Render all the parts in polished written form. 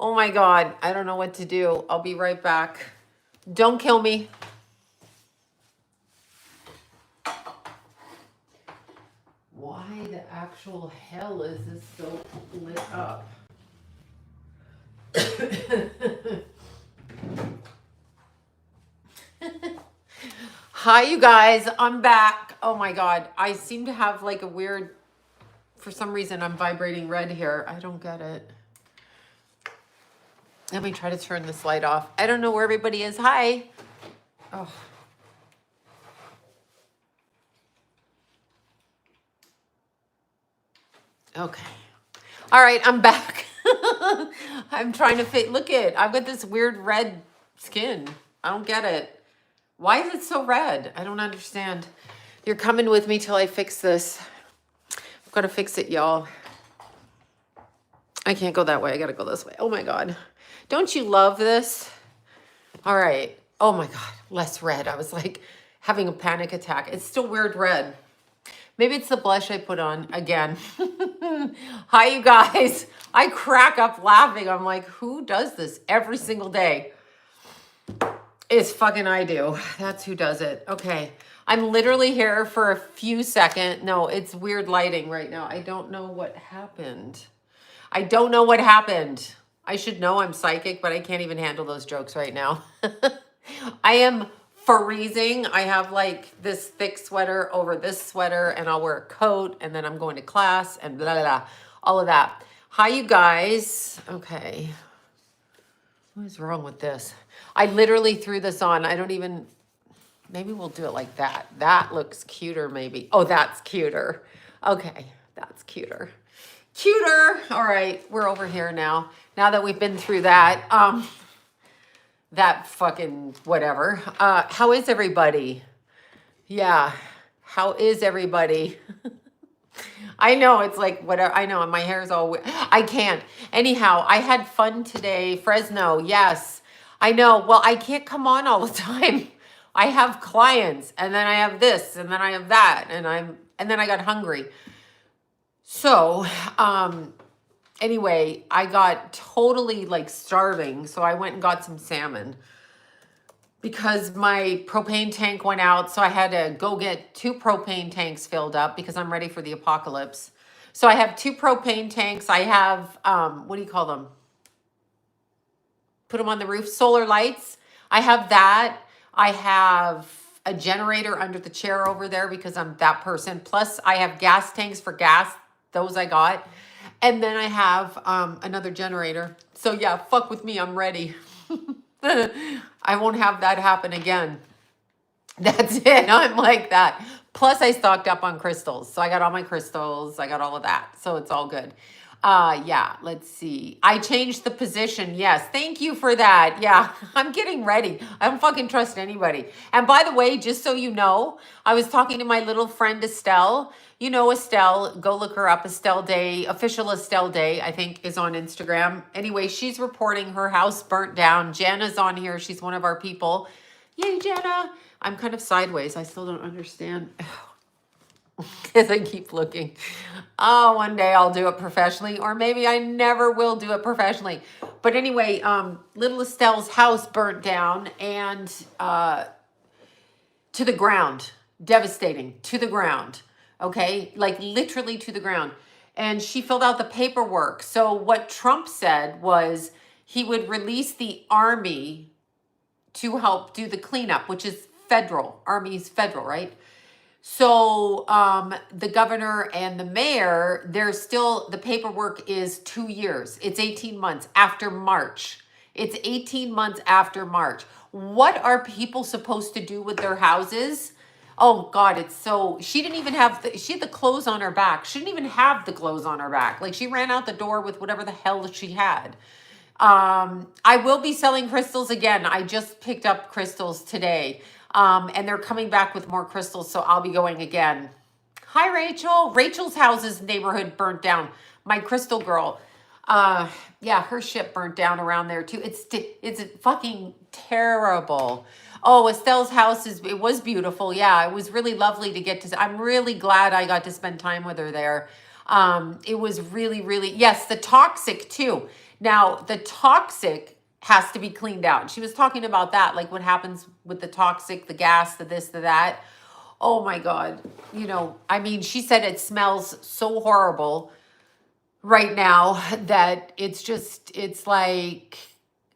Oh my God. I don't know what to do. I'll be right back. Don't kill me. Why the actual hell is this so lit up? Hi, you guys. I'm back. Oh my God. I seem to have like a weird, for some reason, I'm vibrating red here. I don't get it. Let me try to turn this light off. I don't know where everybody is. Hi. Oh. Okay. All right, I'm back. I'm trying to fit. Look at, I've got this weird red skin. I don't get it. Why is it so red? I don't understand. You're coming with me till I fix this. I've got to fix it, y'all. I can't go that way. I got to go this way. Oh my God. Don't you love this? All right. Oh my God. Less red. I was like having a panic attack. It's still weird red. Maybe it's the blush I put on again. Hi, you guys. I crack up laughing. I'm like, who does this every single day? It's fucking I do. That's who does it. Okay. I'm literally here for a few seconds. No, it's weird lighting right now. I don't know what happened. I don't know what happened. I should know I'm psychic, but I can't even handle those jokes right now. I am freezing. I have like this thick sweater over this sweater, and I'll wear a coat, and then I'm going to class and blah, blah, blah, all of that. Hi, you guys. Okay. What is wrong with this? I literally threw this on. I don't even, maybe we'll do it like that. That looks cuter maybe. Oh, that's cuter. Okay, that's cuter. Cuter. All right, we're over here now. Now that we've been through that, that fucking whatever. How is everybody? Yeah, how is everybody? I know, it's like whatever. I know, my hair's all weird. I can't. Anyhow, I had fun today. Fresno, yes. I know. Well, I can't come on all the time. I have clients, and then I have this, and then I have that, and then I got hungry. So, anyway, I got totally like starving, so I went and got some salmon because my propane tank went out, so I had to go get 2 propane tanks filled up because I'm ready for the apocalypse. So I have 2 propane tanks. I have, what do you call them? Put them on the roof, solar lights. I have that. I have a generator under the chair over there because I'm that person. Plus I have gas tanks for gas. Those I got. And then I have another generator. So yeah, fuck with me. I'm ready. I won't have that happen again. That's it. I'm like that. Plus I stocked up on crystals. So I got all my crystals. I got all of that. So it's all good. Yeah, let's see. I changed the position. Yes. Thank you for that. Yeah, I'm getting ready. I don't fucking trust anybody. And by the way, just so you know, I was talking to my little friend Estelle. You know Estelle, go look her up. Estelle Day, official Estelle Day, I think is on Instagram. Anyway, she's reporting her house burnt down. Jana's on here. She's one of our people. Yay, Jana. I'm kind of sideways. I still don't understand. Because I keep looking. Oh, one day I'll do it professionally, or maybe I never will do it professionally. But anyway, little Estelle's house burnt down and to the ground. Devastating. To the ground. Okay? Like literally to the ground. And she filled out the paperwork. So what Trump said was he would release the army to help do the cleanup, which is federal. Army's federal, right? So the governor and the mayor, there's still, the paperwork is 2 years. It's 18 months after March. It's 18 months after March. What are people supposed to do with their houses? Oh God, it's so, she didn't even have, she had the clothes on her back. She didn't even have the clothes on her back. Like she ran out the door with whatever the hell she had. I will be selling crystals again. I just picked up crystals today. And they're coming back with more crystals, so I'll be going again. Hi, Rachel. Rachel's house's neighborhood burnt down. My crystal girl. Yeah, her shit burnt down around there too. It's fucking terrible. Oh, Estelle's house it was beautiful. Yeah, it was really lovely to get to. I'm really glad I got to spend time with her there. It was really, really, yes, the toxic too. Now, the toxic has to be cleaned out. She was talking about that, like what happens with the toxic, the gas, the this, the that. Oh my God. I mean, she said it smells so horrible right now that it's like,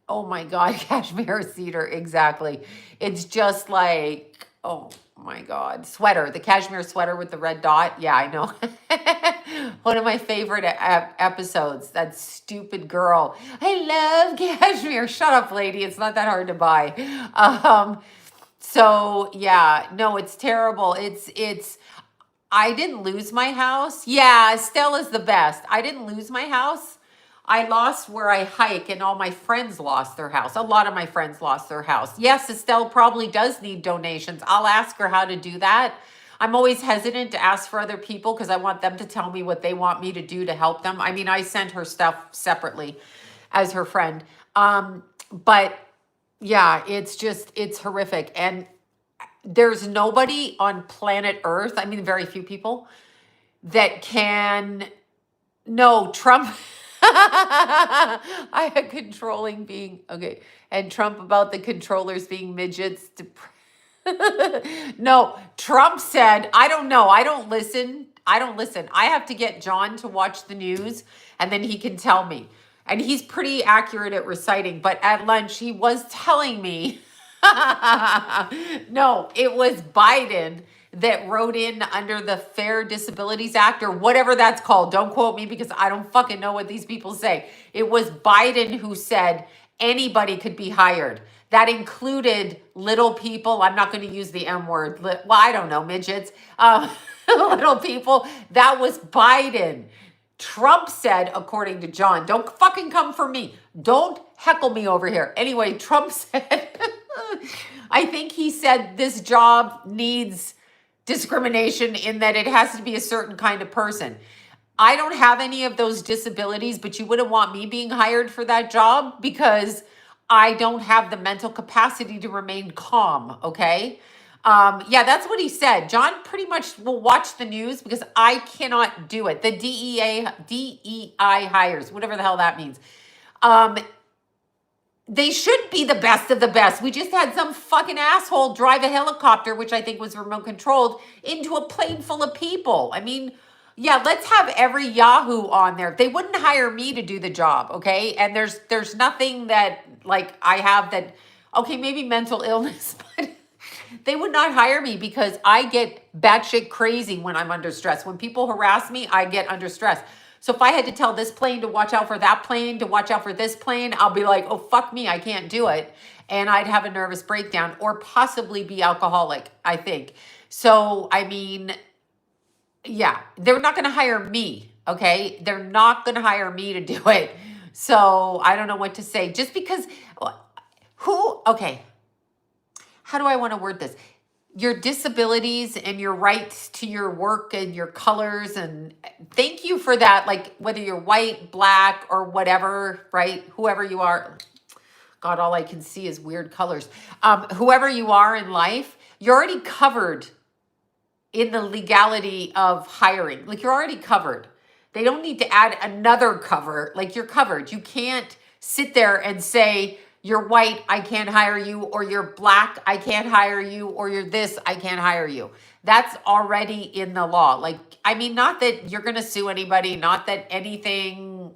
oh my God, cashmere cedar, exactly. It's just like, oh my God, sweater, the cashmere sweater with the red dot. Yeah, I know. One of my favorite episodes, that stupid girl. I love cashmere. Shut up, lady. It's not that hard to buy. So yeah, no, it's terrible. I didn't lose my house. Yeah, Estelle is the best. I didn't lose my house. I lost where I hike, and all my friends lost their house. A lot of my friends lost their house. Yes, Estelle probably does need donations. I'll ask her how to do that. I'm always hesitant to ask for other people because I want them to tell me what they want me to do to help them. I mean, I sent her stuff separately as her friend. But yeah, it's horrific. And there's nobody on planet Earth, I mean, very few people, that can, no, Trump, I had controlling being, okay, and Trump about the controllers being midgets. No, Trump said, I don't know, I don't listen. I have to get John to watch the news, and then he can tell me. And he's pretty accurate at reciting, but at lunch, he was telling me, no, it was Biden that wrote in under the Fair Disabilities Act or whatever that's called. Don't quote me because I don't fucking know what these people say. It was Biden who said anybody could be hired. That included little people. I'm not going to use the M word. Well, I don't know, midgets. Little people. That was Biden. Trump said, according to John, don't fucking come for me. Don't heckle me over here. Anyway, Trump said, I think he said this job needs discrimination in that it has to be a certain kind of person. I don't have any of those disabilities, but you wouldn't want me being hired for that job because I don't have the mental capacity to remain calm, okay? Yeah, that's what he said. John pretty much will watch the news because I cannot do it. The DEI hires, whatever the hell that means. They should be the best of the best. We just had some fucking asshole drive a helicopter, which I think was remote controlled, into a plane full of people. I mean, yeah, let's have every Yahoo on there. They wouldn't hire me to do the job, okay? And there's nothing that like I have that, okay, maybe mental illness, but they would not hire me because I get batshit crazy when I'm under stress. When people harass me, I get under stress. So if I had to tell this plane to watch out for that plane, to watch out for this plane, I'll be like, oh, fuck me, I can't do it. And I'd have a nervous breakdown or possibly be alcoholic, I think. So, I mean, yeah, they're not going to hire me, okay? They're not going to hire me to do it. So I don't know what to say. Just because, okay, how do I want to word this? Your disabilities and your rights to your work and your colors, and thank you for that. Like whether you're white, black, or whatever, right? Whoever you are. God, all I can see is weird colors. Whoever you are in life, you're already covered in the legality of hiring. Like you're already covered. They don't need to add another cover. Like you're covered. You can't sit there and say, you're white, I can't hire you, or you're black, I can't hire you, or you're this, I can't hire you. That's already in the law. Like, I mean, not that you're going to sue anybody, not that anything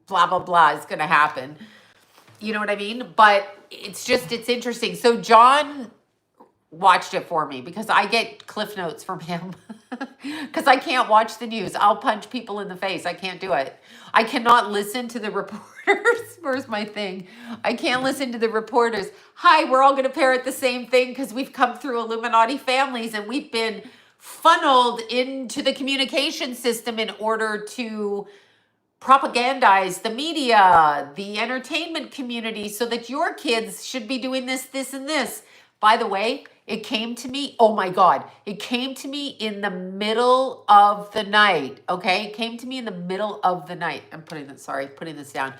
blah, blah, blah is going to happen. You know what I mean? But it's interesting. So John watched it for me because I get cliff notes from him because I can't watch the news. I'll punch people in the face. I can't do it. I cannot listen to the reporters. Where's my thing? I can't listen to the reporters. Hi, we're all going to parrot the same thing because we've come through Illuminati families and we've been funneled into the communication system in order to propagandize the media, the entertainment community, so that your kids should be doing this, this, and this. By the way, it came to me, oh my God, it came to me in the middle of the night, okay? It came to me in the middle of the night. I'm putting this down.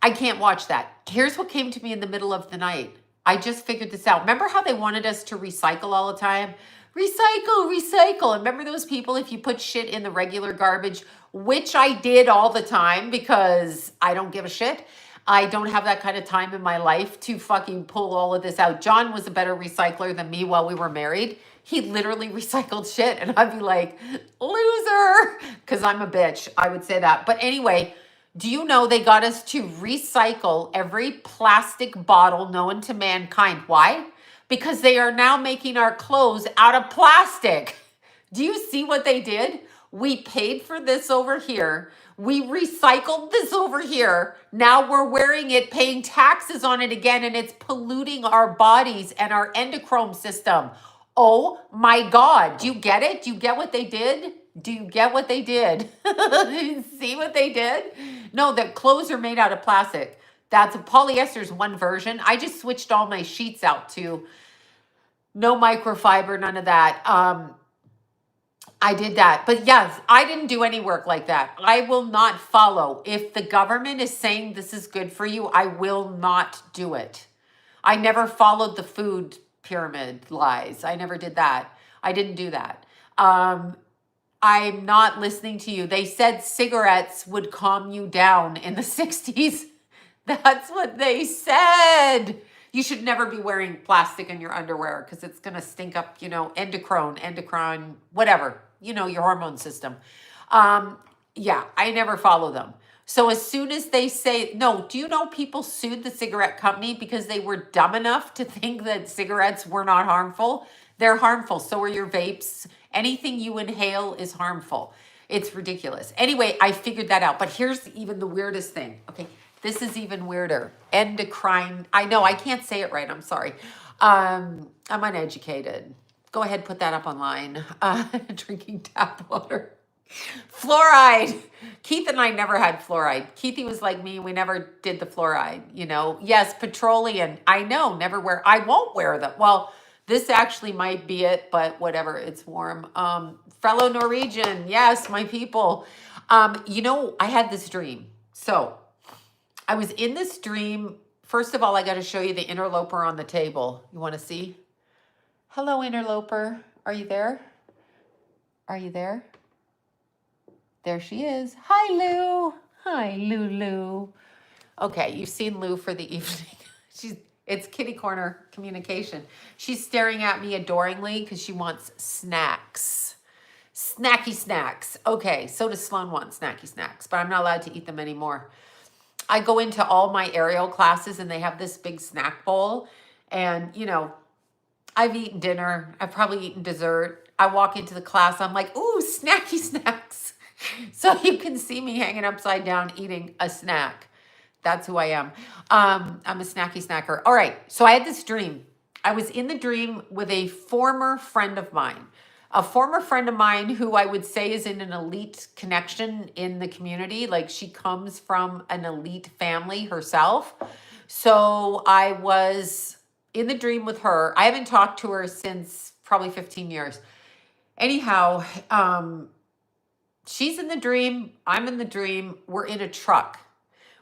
I can't watch that. Here's what came to me in the middle of the night. I just figured this out. Remember how they wanted us to recycle all the time? Recycle, recycle. And remember those people, if you put shit in the regular garbage, which I did all the time because I don't give a shit. I don't have that kind of time in my life to fucking pull all of this out. John was a better recycler than me while we were married. He literally recycled shit, and I'd be like, loser, because I'm a bitch. I would say that. But anyway, do you know they got us to recycle every plastic bottle known to mankind? Why? Because they are now making our clothes out of plastic. Do you see what they did? We paid for this over here. We recycled this over here. Now we're wearing it, paying taxes on it again, and it's polluting our bodies and our endocrine system. Oh my God. Do you get it? Do you get what they did? Do you get what they did? See what they did? No, the clothes are made out of plastic. That's polyester's one version. I just switched all my sheets out to no microfiber, none of that. I did that. But yes, I didn't do any work like that. I will not follow. If the government is saying this is good for you, I will not do it. I never followed the food pyramid lies. I never did that. I didn't do that. I'm not listening to you. They said cigarettes would calm you down in the 60s. That's what they said. You should never be wearing plastic in your underwear because it's going to stink up, endocrine, whatever, your hormone system. Yeah, I never follow them. So as soon as they say, no, do you know people sued the cigarette company because they were dumb enough to think that cigarettes were not harmful? They're harmful. So are your vapes. Anything you inhale is harmful. It's ridiculous. Anyway, I figured that out. But here's even the weirdest thing. Okay, this is even weirder. Endocrine. I know, I can't say it right. I'm sorry. I'm uneducated. Go ahead, put that up online. Drinking tap water. Fluoride. Keith and I never had fluoride. Keithy was like me. We never did the fluoride, Yes, petroleum. I know, never wear. I won't wear them. Well, this actually might be it, but whatever. It's warm. Fellow Norwegian. Yes, my people. I had this dream. So I was in this dream. First of all, I got to show you the interloper on the table. You want to see? Hello, interloper. Are you there? Are you there? There she is. Hi, Lou. Hi, Lulu. Okay, you've seen Lou for the evening. It's kitty corner communication. She's staring at me adoringly because she wants snacks. Snacky snacks. Okay, so does Sloan want snacky snacks, but I'm not allowed to eat them anymore. I go into all my aerial classes and they have this big snack bowl. And, I've eaten dinner. I've probably eaten dessert. I walk into the class. I'm like, ooh, snacky snacks. So you can see me hanging upside down eating a snack. That's who I am. I'm a snacky snacker. All right. So I had this dream. I was in the dream with a former friend of mine. A former friend of mine who I would say is in an elite connection in the community. Like she comes from an elite family herself. So I was in the dream with her. I haven't talked to her since probably 15 years. Anyhow, she's in the dream. I'm in the dream. We're in a truck.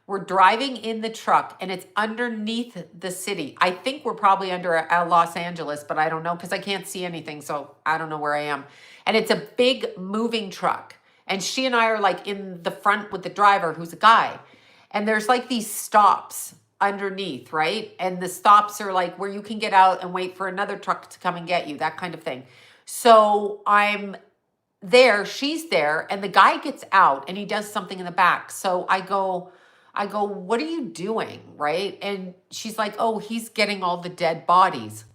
We're driving in the truck and it's underneath the city. I think we're probably under Los Angeles, but I don't know because I can't see anything. So I don't know where I am. And it's a big moving truck. And she and I are like in the front with the driver who's a guy. And there's like these stops underneath, right? And the stops are like where you can get out and wait for another truck to come and get you, that kind of thing. So I'm there, she's there, and the guy gets out and he does something in the back. So I go, what are you doing, right? And she's like, oh, he's getting all the dead bodies.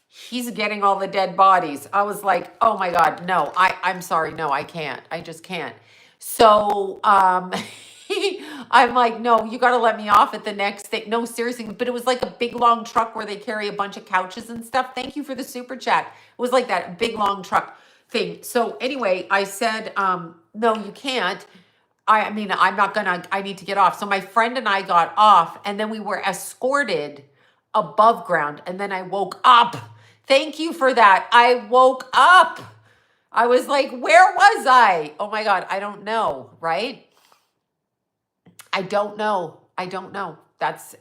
He's getting all the dead bodies. I was like, oh my God, no, I'm sorry, no, I can't. I just can't. So I'm like, no, you got to let me off at the next thing. No, seriously. But it was like a big, long truck where they carry a bunch of couches and stuff. Thank you for the super chat. It was like that, a big, long truck thing. So anyway, I said, no, you can't. I mean, I'm not going to, I need to get off. So my friend and I got off and then we were escorted above ground. And then I woke up. Thank you for that. I woke up. I was like, where was I? Oh my God, I don't know, right? I don't know.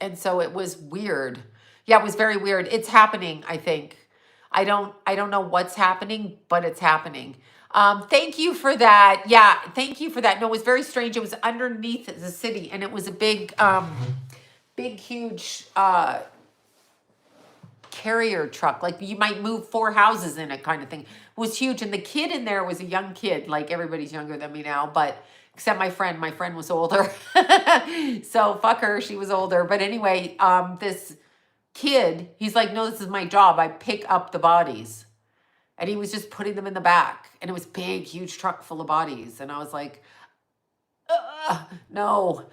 And so it was weird. Yeah, it was very weird. It's happening, I think. I don't know what's happening, but it's happening. Thank you for that. Yeah, thank you for that. No, it was very strange. It was underneath the city, and it was a big, big, huge carrier truck. Like you might move 4 houses in it, kind of thing. It was huge, and the kid in there was a young kid. Like everybody's younger than me now, but except my friend. My friend was older, so fuck her. She was older. But anyway, this kid, he's like, no, this is my job. I pick up the bodies. And he was just putting them in the back. And it was big, huge truck full of bodies. And I was like, no.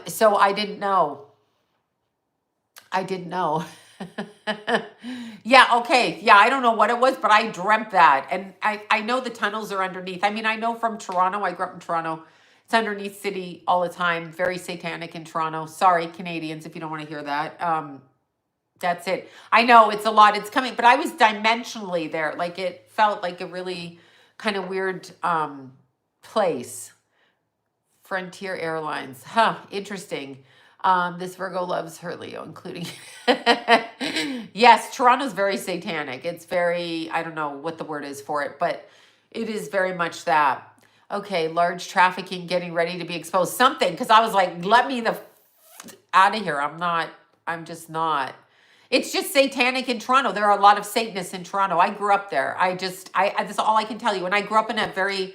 So I didn't know. I didn't know. Yeah, okay. Yeah, I don't know what it was, but I dreamt that. And I know the tunnels are underneath. I mean, I know from Toronto. I grew up in Toronto. It's underneath city all the time. Very satanic in Toronto. Sorry, Canadians, if you don't want to hear that. That's it. I know it's a lot. It's coming, but I was dimensionally there. Like it felt like a really kind of weird place. Frontier Airlines. Huh. Interesting. This Virgo loves her Leo, including. Yes, Toronto's very satanic. It's very, I don't know what the word is for it, but it is very much that. Okay, large trafficking getting ready to be exposed. Something, because I was like, let me the out of here. I'm just not. It's just satanic in Toronto. There are a lot of Satanists in Toronto. I grew up there. That's all I can tell you. And I grew up in a very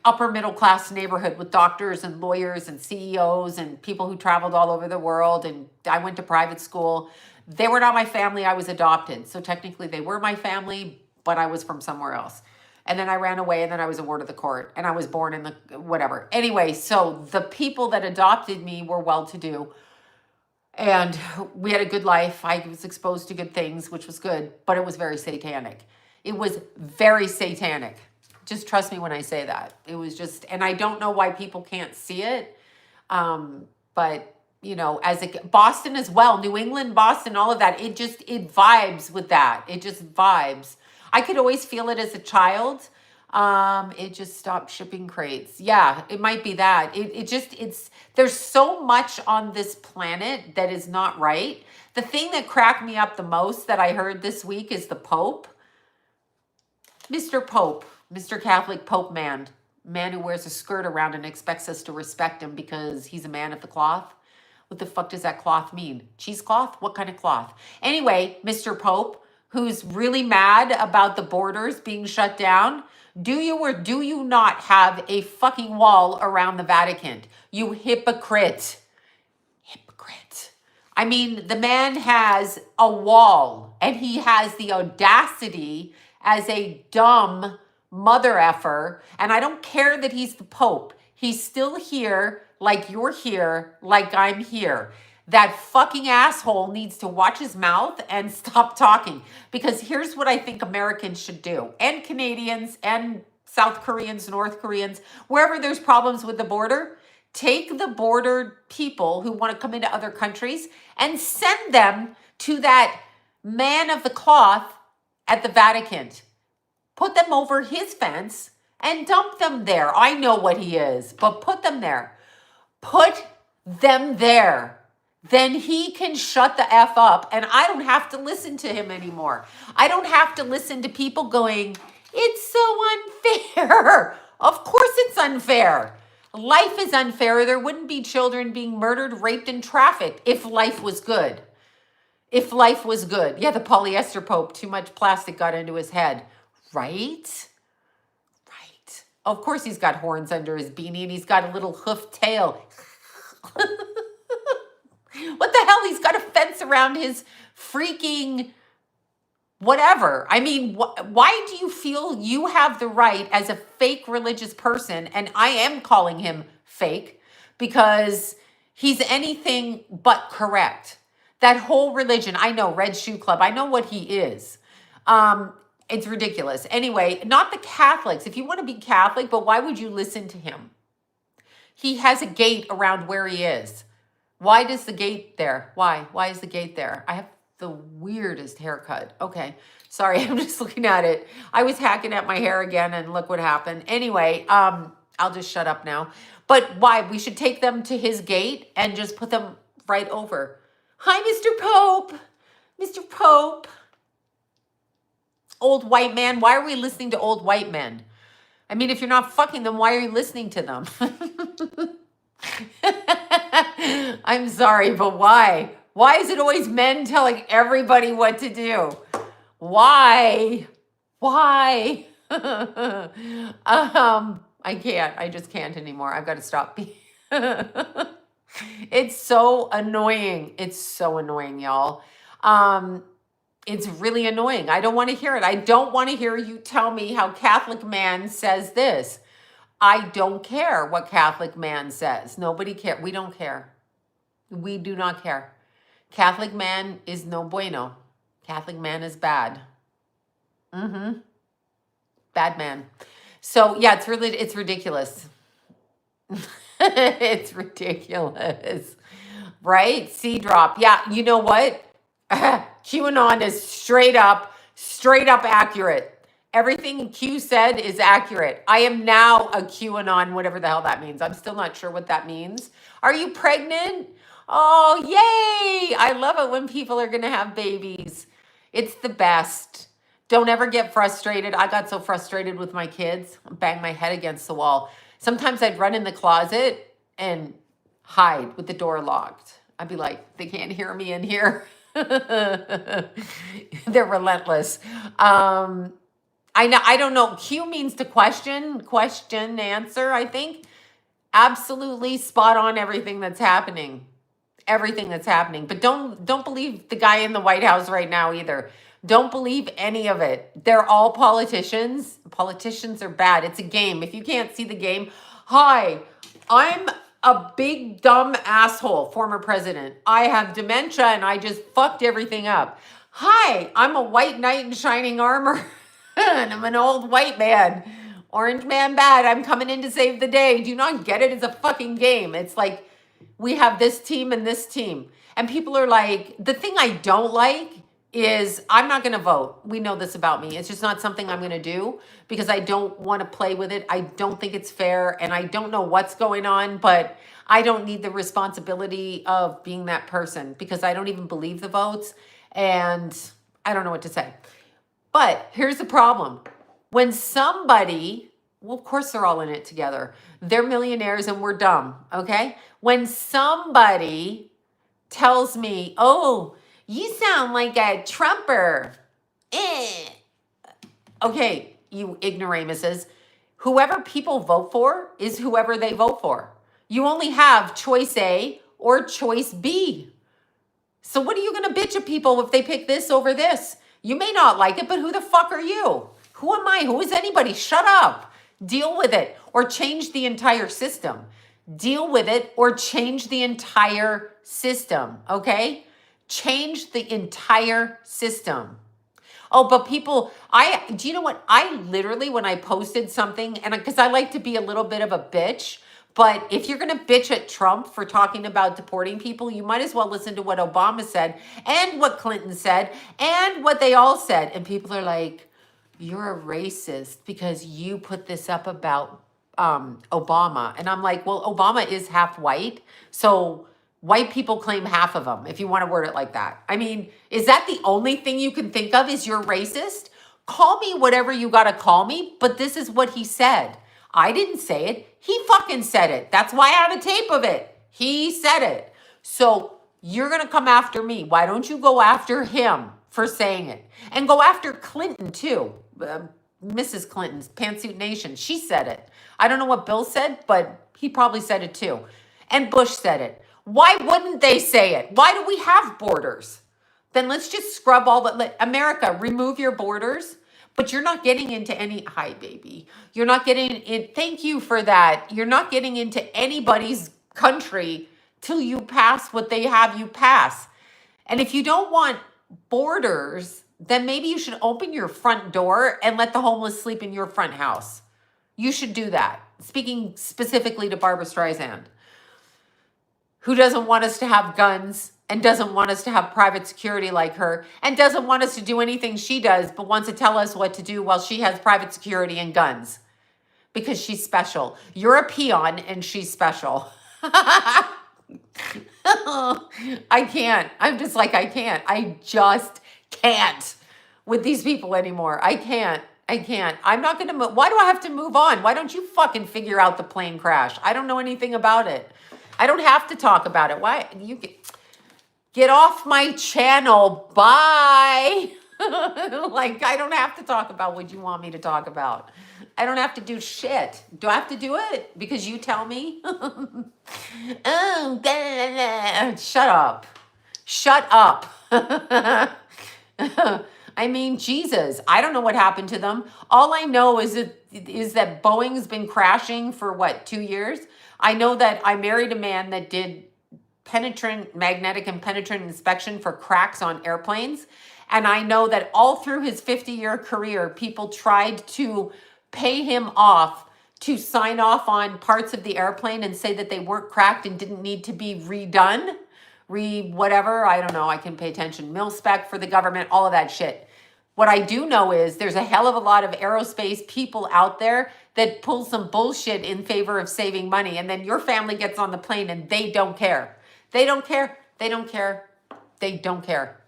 upper middle class neighborhood with doctors and lawyers and CEOs and people who traveled all over the world. And I went to private school. They were not my family. I was adopted. So technically they were my family, but I was from somewhere else. And then I ran away and then I was a ward of the court and I was born in the whatever. Anyway, so the people that adopted me were well-to-do. And we had a good life. I was exposed to good things, which was good, but it was very satanic. It was very satanic. Just trust me when I say that. It was just, and I don't know why people can't see it. But you know, Boston as well, New England, Boston, all of that, it vibes with that. It just vibes. I could always feel it as a child. It just stopped shipping crates. Yeah, it might be that. There's so much on this planet that is not right. The thing that cracked me up the most that I heard this week is the Pope. Mr. Pope, Mr. Catholic Pope man who wears a skirt around and expects us to respect him because he's a man of the cloth. What the fuck does that cloth mean? Cheesecloth? What kind of cloth? Anyway, Mr. Pope, who's really mad about the borders being shut down. Do you or do you not have a fucking wall around the Vatican? You hypocrite. Hypocrite. I mean, the man has a wall and he has the audacity as a dumb mother effer. And I don't care that he's the Pope. He's still here like you're here, like I'm here. That fucking asshole needs to watch his mouth and stop talking. Because here's what I think Americans should do. And Canadians and South Koreans, North Koreans, wherever there's problems with the border, take the border people who want to come into other countries and send them to that man of the cloth at the Vatican. Put them over his fence and dump them there. I know what he is, but put them there. Put them there. Then he can shut the F up and I don't have to listen to him anymore. I don't have to listen to people going, it's so unfair. Of course it's unfair. Life is unfair. There wouldn't be children being murdered, raped, and trafficked if life was good. If life was good. Yeah, the polyester Pope, too much plastic got into his head. Right? Right. Of course he's got horns under his beanie and he's got a little hoofed tail. What the hell? He's got a fence around his freaking whatever. I mean, why do you feel you have the right as a fake religious person? And I am calling him fake because he's anything but correct. That whole religion, I know, Red Shoe Club, I know what he is. It's ridiculous. Anyway, not the Catholics. If you want to be Catholic, but why would you listen to him? He has a gate around where he is. Why does the gate there? Why? Why is the gate there? I have the weirdest haircut. Okay. Sorry, I'm just looking at it. I was hacking at my hair again and look what happened. Anyway, I'll just shut up now. But why? We should take them to his gate and just put them right over. Hi, Mr. Pope. Mr. Pope. old white man. Why are we listening to old white men? I mean, if you're not fucking them, why are you listening to them? I'm sorry, but why? Why is it always men telling everybody what to do? Why? Why? I can't. I just can't anymore. I've got to stop. It's so annoying. It's so annoying, y'all. It's really annoying. I don't want to hear it. I don't want to hear you tell me how Catholic man says this. I don't care what Catholic man says. Nobody cares. We don't care. We do not care. Catholic man is no bueno. Catholic man is bad. Bad man. So yeah, it's ridiculous. It's ridiculous. Right? C drop. Yeah, you know what? QAnon is straight up accurate. Everything Q said is accurate. I am now a QAnon, whatever the hell that means. I'm still not sure what that means. Are you pregnant? Oh, yay! I love it when people are going to have babies. It's the best. Don't ever get frustrated. I got so frustrated with my kids. Bang my head against the wall. Sometimes I'd run in the closet and hide with the door locked. I'd be like, they can't hear me in here. They're relentless. I don't know. Q means to question, answer, I think. Absolutely spot on everything that's happening. Everything that's happening. But don't believe the guy in the White House right now either. Don't believe any of it. They're all politicians. Politicians are bad. It's a game. If you can't see the game, hi, I'm a big dumb asshole, former president. I have dementia and I just fucked everything up. Hi, I'm a white knight in shining armor and I'm an old white man. Orange man bad. I'm coming in to save the day. Do you not get it? It's a fucking game. It's like we have this team and this team. And people are like, the thing I don't like is I'm not going to vote. We know this about me. It's just not something I'm going to do because I don't want to play with it. I don't think it's fair and I don't know what's going on, but I don't need the responsibility of being that person because I don't even believe the votes and I don't know what to say. But here's the problem. When somebody, well, of course they're all in it together. They're millionaires and we're dumb, okay? When somebody tells me, oh, you sound like a Trumper. Okay, you ignoramuses. Whoever people vote for is whoever they vote for. You only have choice A or choice B. So what are you going to bitch at people if they pick this over this? You may not like it, but who the fuck are you? Who am I? Who is anybody? Shut up. Deal with it or change the entire system. Deal with it or change the entire system, okay? Change the entire system. Oh, but people, do you know what? I literally, when I posted something, and because I like to be a little bit of a bitch, but if you're going to bitch at Trump for talking about deporting people, you might as well listen to what Obama said and what Clinton said and what they all said. And people are like, you're a racist because you put this up about Obama. And I'm like, well, Obama is half white. So white people claim half of them, if you want to word it like that. I mean, is that the only thing you can think of is you're racist? Call me whatever you got to call me, but this is what he said. I didn't say it. He fucking said it. That's why I have a tape of it. He said it. So you're going to come after me. Why don't you go after him for saying it? And go after Clinton too. Mrs. Clinton's Pantsuit Nation. She said it. I don't know what Bill said, but he probably said it too. And Bush said it. Why wouldn't they say it? Why do we have borders? Then let's just scrub all the... America, remove your borders. But you're not getting into any... Hi, baby. You're not getting in... Thank you for that. You're not getting into anybody's country till you pass what they have you pass. And if you don't want borders, then maybe you should open your front door and let the homeless sleep in your front house. You should do that. Speaking specifically to Barbara Streisand, who doesn't want us to have guns and doesn't want us to have private security like her and doesn't want us to do anything she does, but wants to tell us what to do while she has private security and guns because she's special. You're a peon and she's special. I can't. I'm just like, I can't. I just can't. with these people anymore. I can't. I can't. I'm not going to move. Why do I have to move on? Why don't you fucking figure out the plane crash? I don't know anything about it. I don't have to talk about it. Why? You get off my channel. Bye. Like, I don't have to talk about what you want me to talk about. I don't have to do shit. Do I have to do it because you tell me? Oh, blah, blah, blah. Shut up. Shut up. I mean, Jesus, I don't know what happened to them. All I know is that Boeing's been crashing for what, 2 years? I know that I married a man that did magnetic and penetrant inspection for cracks on airplanes. And I know that all through his 50-year career, people tried to pay him off to sign off on parts of the airplane and say that they weren't cracked and didn't need to be redone. Whatever, I don't know, I can pay attention. Mil spec for the government, all of that shit. What I do know is there's a hell of a lot of aerospace people out there that pull some bullshit in favor of saving money. And then your family gets on the plane and they don't care. They don't care. They don't care. They don't care.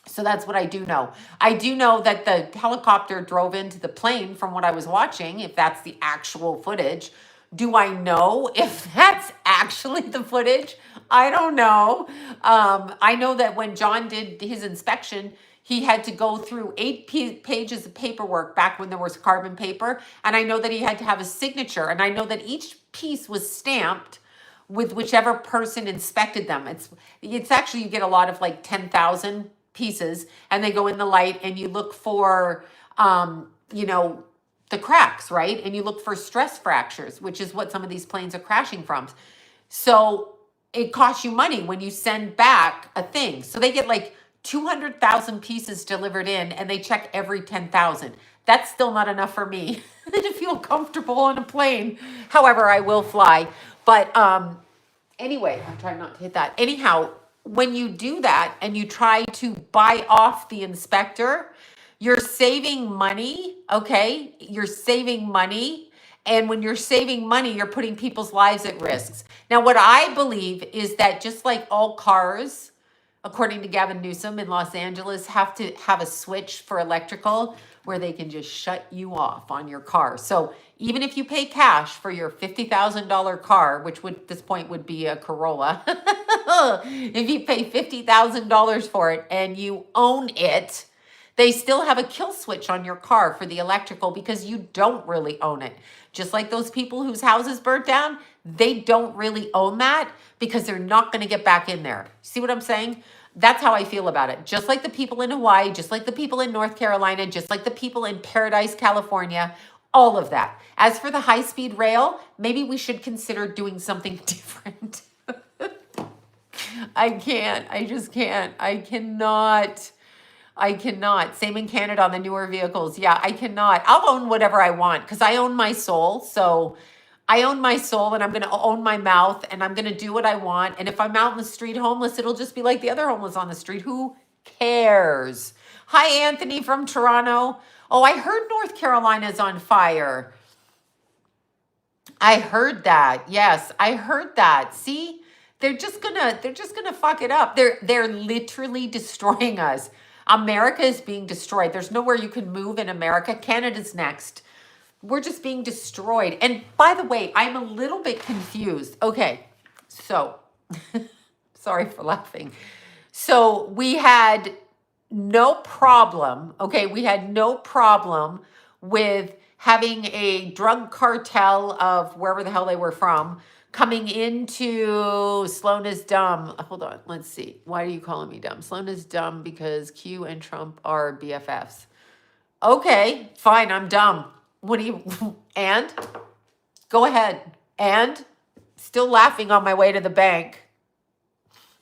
So that's what I do know. I do know that the helicopter drove into the plane from what I was watching, if that's the actual footage. Do I know if that's actually the footage? I don't know. I know that when John did his inspection, he had to go through 8 pages of paperwork back when there was carbon paper. And I know that he had to have a signature. And I know that each piece was stamped with whichever person inspected them. It's actually, you get a lot of like 10,000 pieces and they go in the light and you look for, the cracks, right? And you look for stress fractures, which is what some of these planes are crashing from. So it costs you money when you send back a thing. So they get like 200,000 pieces delivered in and they check every 10,000. That's still not enough for me to feel comfortable on a plane. However, I will fly. But anyway, I'm trying not to hit that. Anyhow, when you do that and you try to buy off the inspector, you're saving money, okay? You're saving money. And when you're saving money, you're putting people's lives at risks. Now, what I believe is that just like all cars, according to Gavin Newsom in Los Angeles, have to have a switch for electrical where they can just shut you off on your car. So even if you pay cash for your $50,000 car, which would at this point would be a Corolla, if you pay $50,000 for it and you own it, they still have a kill switch on your car for the electrical because you don't really own it. Just like those people whose houses burnt down, they don't really own that because they're not going to get back in there. See what I'm saying? That's how I feel about it. Just like the people in Hawaii, just like the people in North Carolina, just like the people in Paradise, California, all of that. As for the high-speed rail, maybe we should consider doing something different. I can't. I just can't. I cannot. Same in Canada on the newer vehicles. Yeah, I cannot. I'll own whatever I want because I own my soul. So I own my soul and I'm going to own my mouth and I'm going to do what I want. And if I'm out in the street homeless, it'll just be like the other homeless on the street. Who cares? Hi, Anthony from Toronto. Oh, I heard North Carolina's on fire. I heard that. Yes, I heard that. See, they're just gonna fuck it up. They're literally destroying us. America is being destroyed. There's nowhere you can move in America. Canada's next. We're just being destroyed. And by the way, I'm a little bit confused. Okay, so, sorry for laughing. So we had no problem, okay, we had no problem with having a drug cartel of wherever the hell they were from coming into Sloan is dumb. Hold on, let's see. Why are you calling me dumb? Sloan is dumb because Q and Trump are BFFs. Okay, fine, I'm dumb. What do you, and? Go ahead. And? Still laughing on my way to the bank.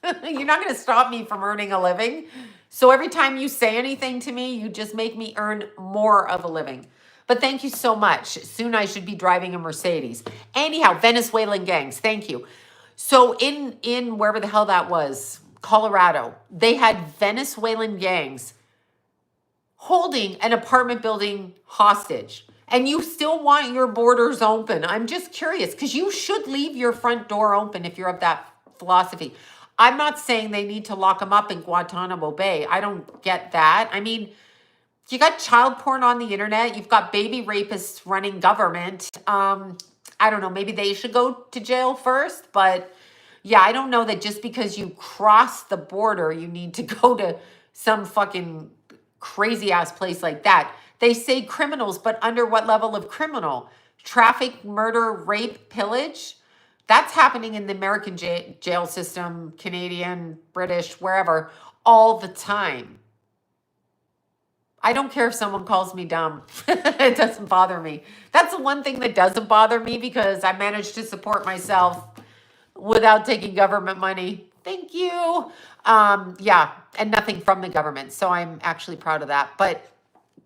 You're not going to stop me from earning a living. So every time you say anything to me, you just make me earn more of a living. But thank you so much. Soon I should be driving a Mercedes. Anyhow, Venezuelan gangs, thank you. So in wherever the hell that was, Colorado, they had Venezuelan gangs holding an apartment building hostage. And you still want your borders open. I'm just curious, because you should leave your front door open if you're of that philosophy. I'm not saying they need to lock them up in Guantanamo Bay. I don't get that. I mean, You got child porn on the internet. You've got baby rapists running government. I don't know. Maybe they should go to jail first. But yeah, I don't know that just because you cross the border, you need to go to some fucking crazy ass place like that. They say criminals, but under what level of criminal? Traffic, murder, rape, pillage? That's happening in the American jail system, Canadian, British, wherever, all the time. I don't care if someone calls me dumb. It doesn't bother me. That's the one thing that doesn't bother me because I managed to support myself without taking government money. Thank you. Yeah, and nothing from the government. So I'm actually proud of that. But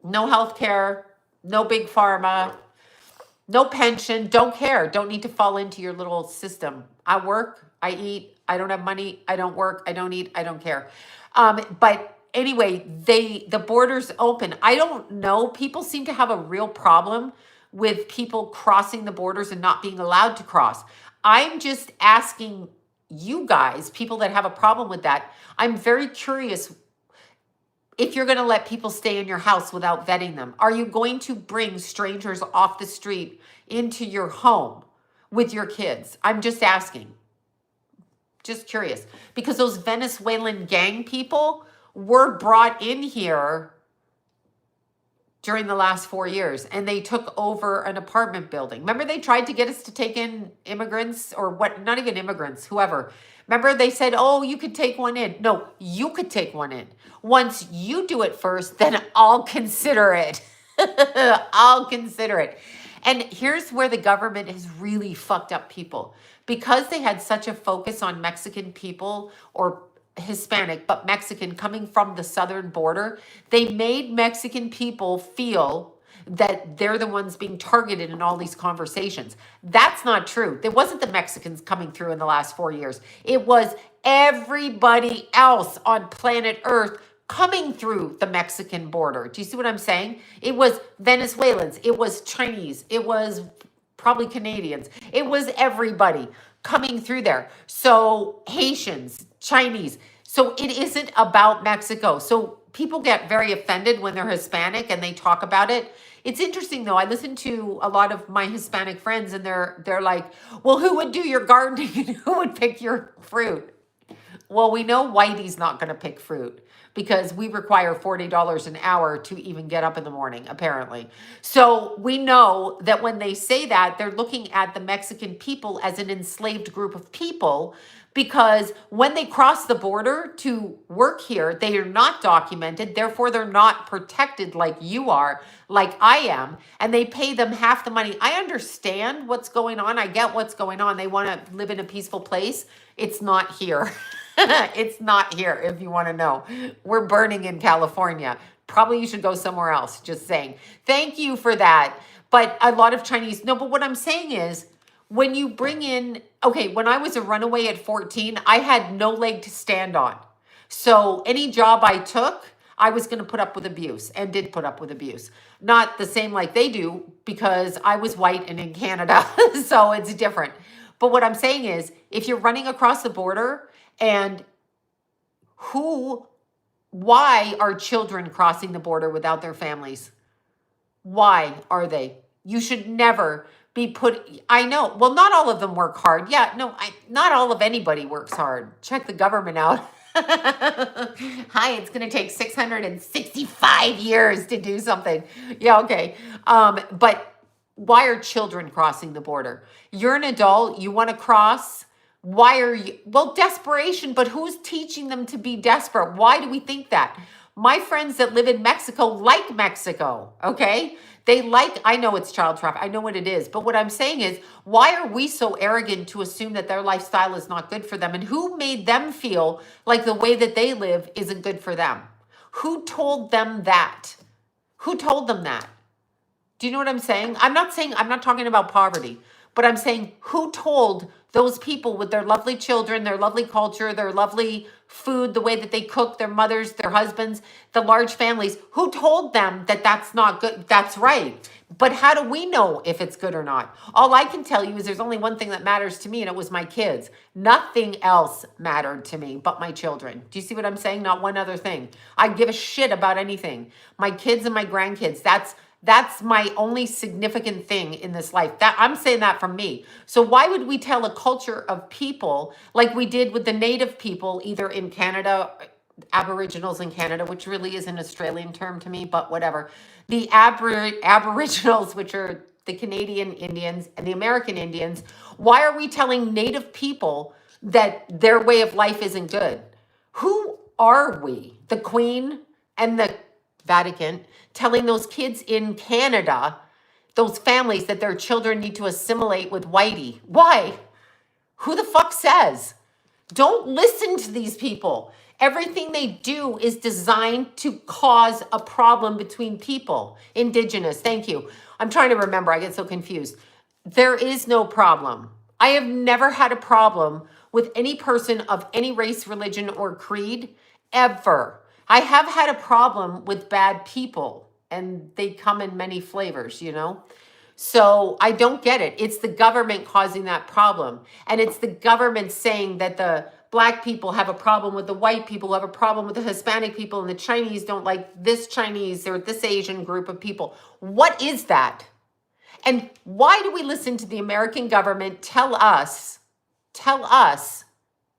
no health care, no big pharma, no pension, don't care. Don't need to fall into your little system. I work, I eat, I don't have money, I don't work, I don't eat, I don't care. But anyway, the borders open. I don't know. People seem to have a real problem with people crossing the borders and not being allowed to cross. I'm just asking you guys, people that have a problem with that, I'm very curious if you're going to let people stay in your house without vetting them. Are you going to bring strangers off the street into your home with your kids? I'm just asking. Just curious. Because those Venezuelan gang people were brought in here during the last 4 years, and they took over an apartment building. Remember they tried to get us to take in immigrants, or what? Not even immigrants, whoever. Remember they said, oh, you could take one in. No, you could take one in. Once you do it first, then I'll consider it. I'll consider it. And here's where the government has really fucked up people. Because they had such a focus on Mexican people, or Hispanic, but Mexican coming from the southern border, they made Mexican people feel that they're the ones being targeted in all these conversations. That's not true. It wasn't the Mexicans coming through in the last 4 years. It was everybody else on planet Earth coming through the Mexican border. Do you see what I'm saying? It was Venezuelans. It was Chinese. It was probably Canadians. It was everybody coming through there. So Haitians, Chinese. So it isn't about Mexico. So people get very offended when they're Hispanic and they talk about it. It's interesting though. I listen to a lot of my Hispanic friends and they're like, well, who would do your gardening and who would pick your fruit? Well, we know Whitey's not going to pick fruit because we require $40 an hour to even get up in the morning, apparently. So we know that when they say that, they're looking at the Mexican people as an enslaved group of people, because when they cross the border to work here, they are not documented. Therefore, they're not protected like you are, like I am, and they pay them half the money. I understand what's going on. I get what's going on. They want to live in a peaceful place. It's not here. It's not here, if you want to know. We're burning in California. Probably you should go somewhere else, just saying. Thank you for that. But a lot of Chinese, no, but what I'm saying is, when you bring in, okay, when I was a runaway at 14, I had no leg to stand on. So any job I took, I was going to put up with abuse, and did put up with abuse. Not the same like they do, because I was white and in Canada, so it's different. But what I'm saying is, if you're running across the border, and why are children crossing the border without their families? Why are they? You should never be put, I know, well, not all of them work hard. Yeah, no, not all of anybody works hard. Check the government out. Hi, it's going to take 665 years to do something. Yeah, okay. But why are children crossing the border? You're an adult, you want to cross. Why are you? Well, desperation, but who's teaching them to be desperate? Why do we think that? My friends that live in Mexico like Mexico, okay? They like, I know it's child trafficking, I know what it is, but what I'm saying is, why are we so arrogant to assume that their lifestyle is not good for them? And who made them feel like the way that they live isn't good for them? Who told them that? Who told them that? Do you know what I'm saying? I'm not talking about poverty, but I'm saying who told those people with their lovely children, their lovely culture, their lovely food, the way that they cook, their mothers, their husbands, the large families. Who told them that that's not good? That's right. But how do we know if it's good or not? All I can tell you is there's only one thing that matters to me, and it was my kids. Nothing else mattered to me but my children. Do you see what I'm saying? Not one other thing. I give a shit about anything. My kids and my grandkids, that's my only significant thing in this life. That I'm saying that from me. So why would we tell a culture of people like we did with the native people, either in Canada, Aboriginals in Canada, which really is an Australian term to me, but whatever. The Aboriginals, which are the Canadian Indians and the American Indians, why are we telling native people that their way of life isn't good? Who are we, the Queen and the Vatican, telling those kids in Canada, those families, that their children need to assimilate with whitey? Why? Who the fuck says? Don't listen to these people. Everything they do is designed to cause a problem between people. Indigenous, thank you. I'm trying to remember. I get so confused. There is no problem. I have never had a problem with any person of any race, religion, or creed, ever. I have had a problem with bad people, and they come in many flavors, you know? So I don't get it. It's the government causing that problem. And it's the government saying that the Black people have a problem with the white people, who have a problem with the Hispanic people, and the Chinese don't like this Chinese or this Asian group of people. What is that? And why do we listen to the American government tell us,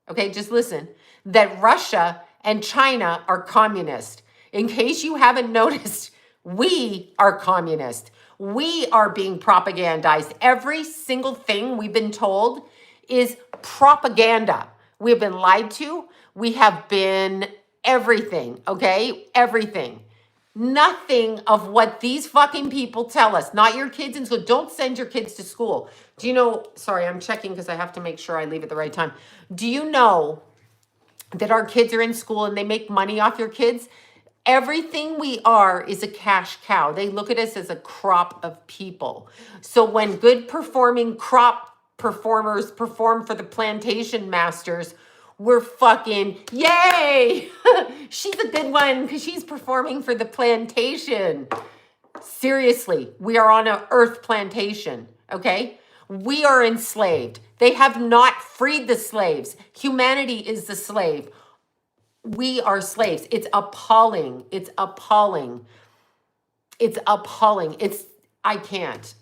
okay, just listen, that Russia and China are communist? In case you haven't noticed, we are communist. We are being propagandized. Every single thing we've been told is propaganda. We have been lied to. We have been everything, okay? Everything. Nothing of what these fucking people tell us. Not your kids in school. Don't send your kids to school. Do you know, sorry, I'm checking because I have to make sure I leave at the right time. Do you know that our kids are in school and they make money off your kids? Everything we are is a cash cow. They look at us as a crop of people. So when good performing crop performers perform for the plantation masters, we're fucking, yay! She's a good one because she's performing for the plantation. Seriously, we are on an earth plantation, okay? We are enslaved. They have not freed the slaves. Humanity is the slave. We are slaves. It's appalling. It's appalling. It's appalling. I can't.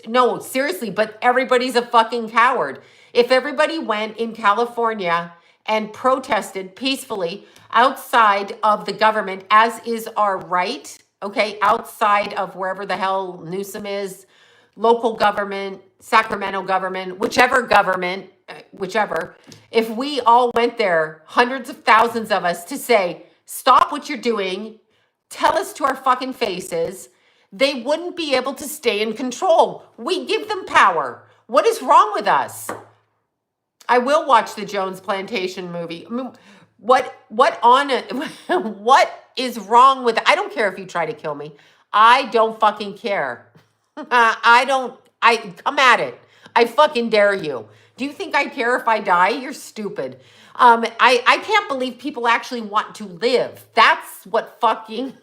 No, seriously, but everybody's a fucking coward. If everybody went in California and protested peacefully outside of the government, as is our right, okay, outside of wherever the hell Newsom is, local government, Sacramento government, whichever, if we all went there, hundreds of thousands of us, to say, stop what you're doing, tell us to our fucking faces, they wouldn't be able to stay in control. We give them power. What is wrong with us? I will watch the Jones Plantation movie. I mean, what is wrong with it? I don't care if you try to kill me. I don't fucking care. I come at it. I fucking dare you. Do you think I care if I die? You're stupid. I can't believe people actually want to live. That's what fucking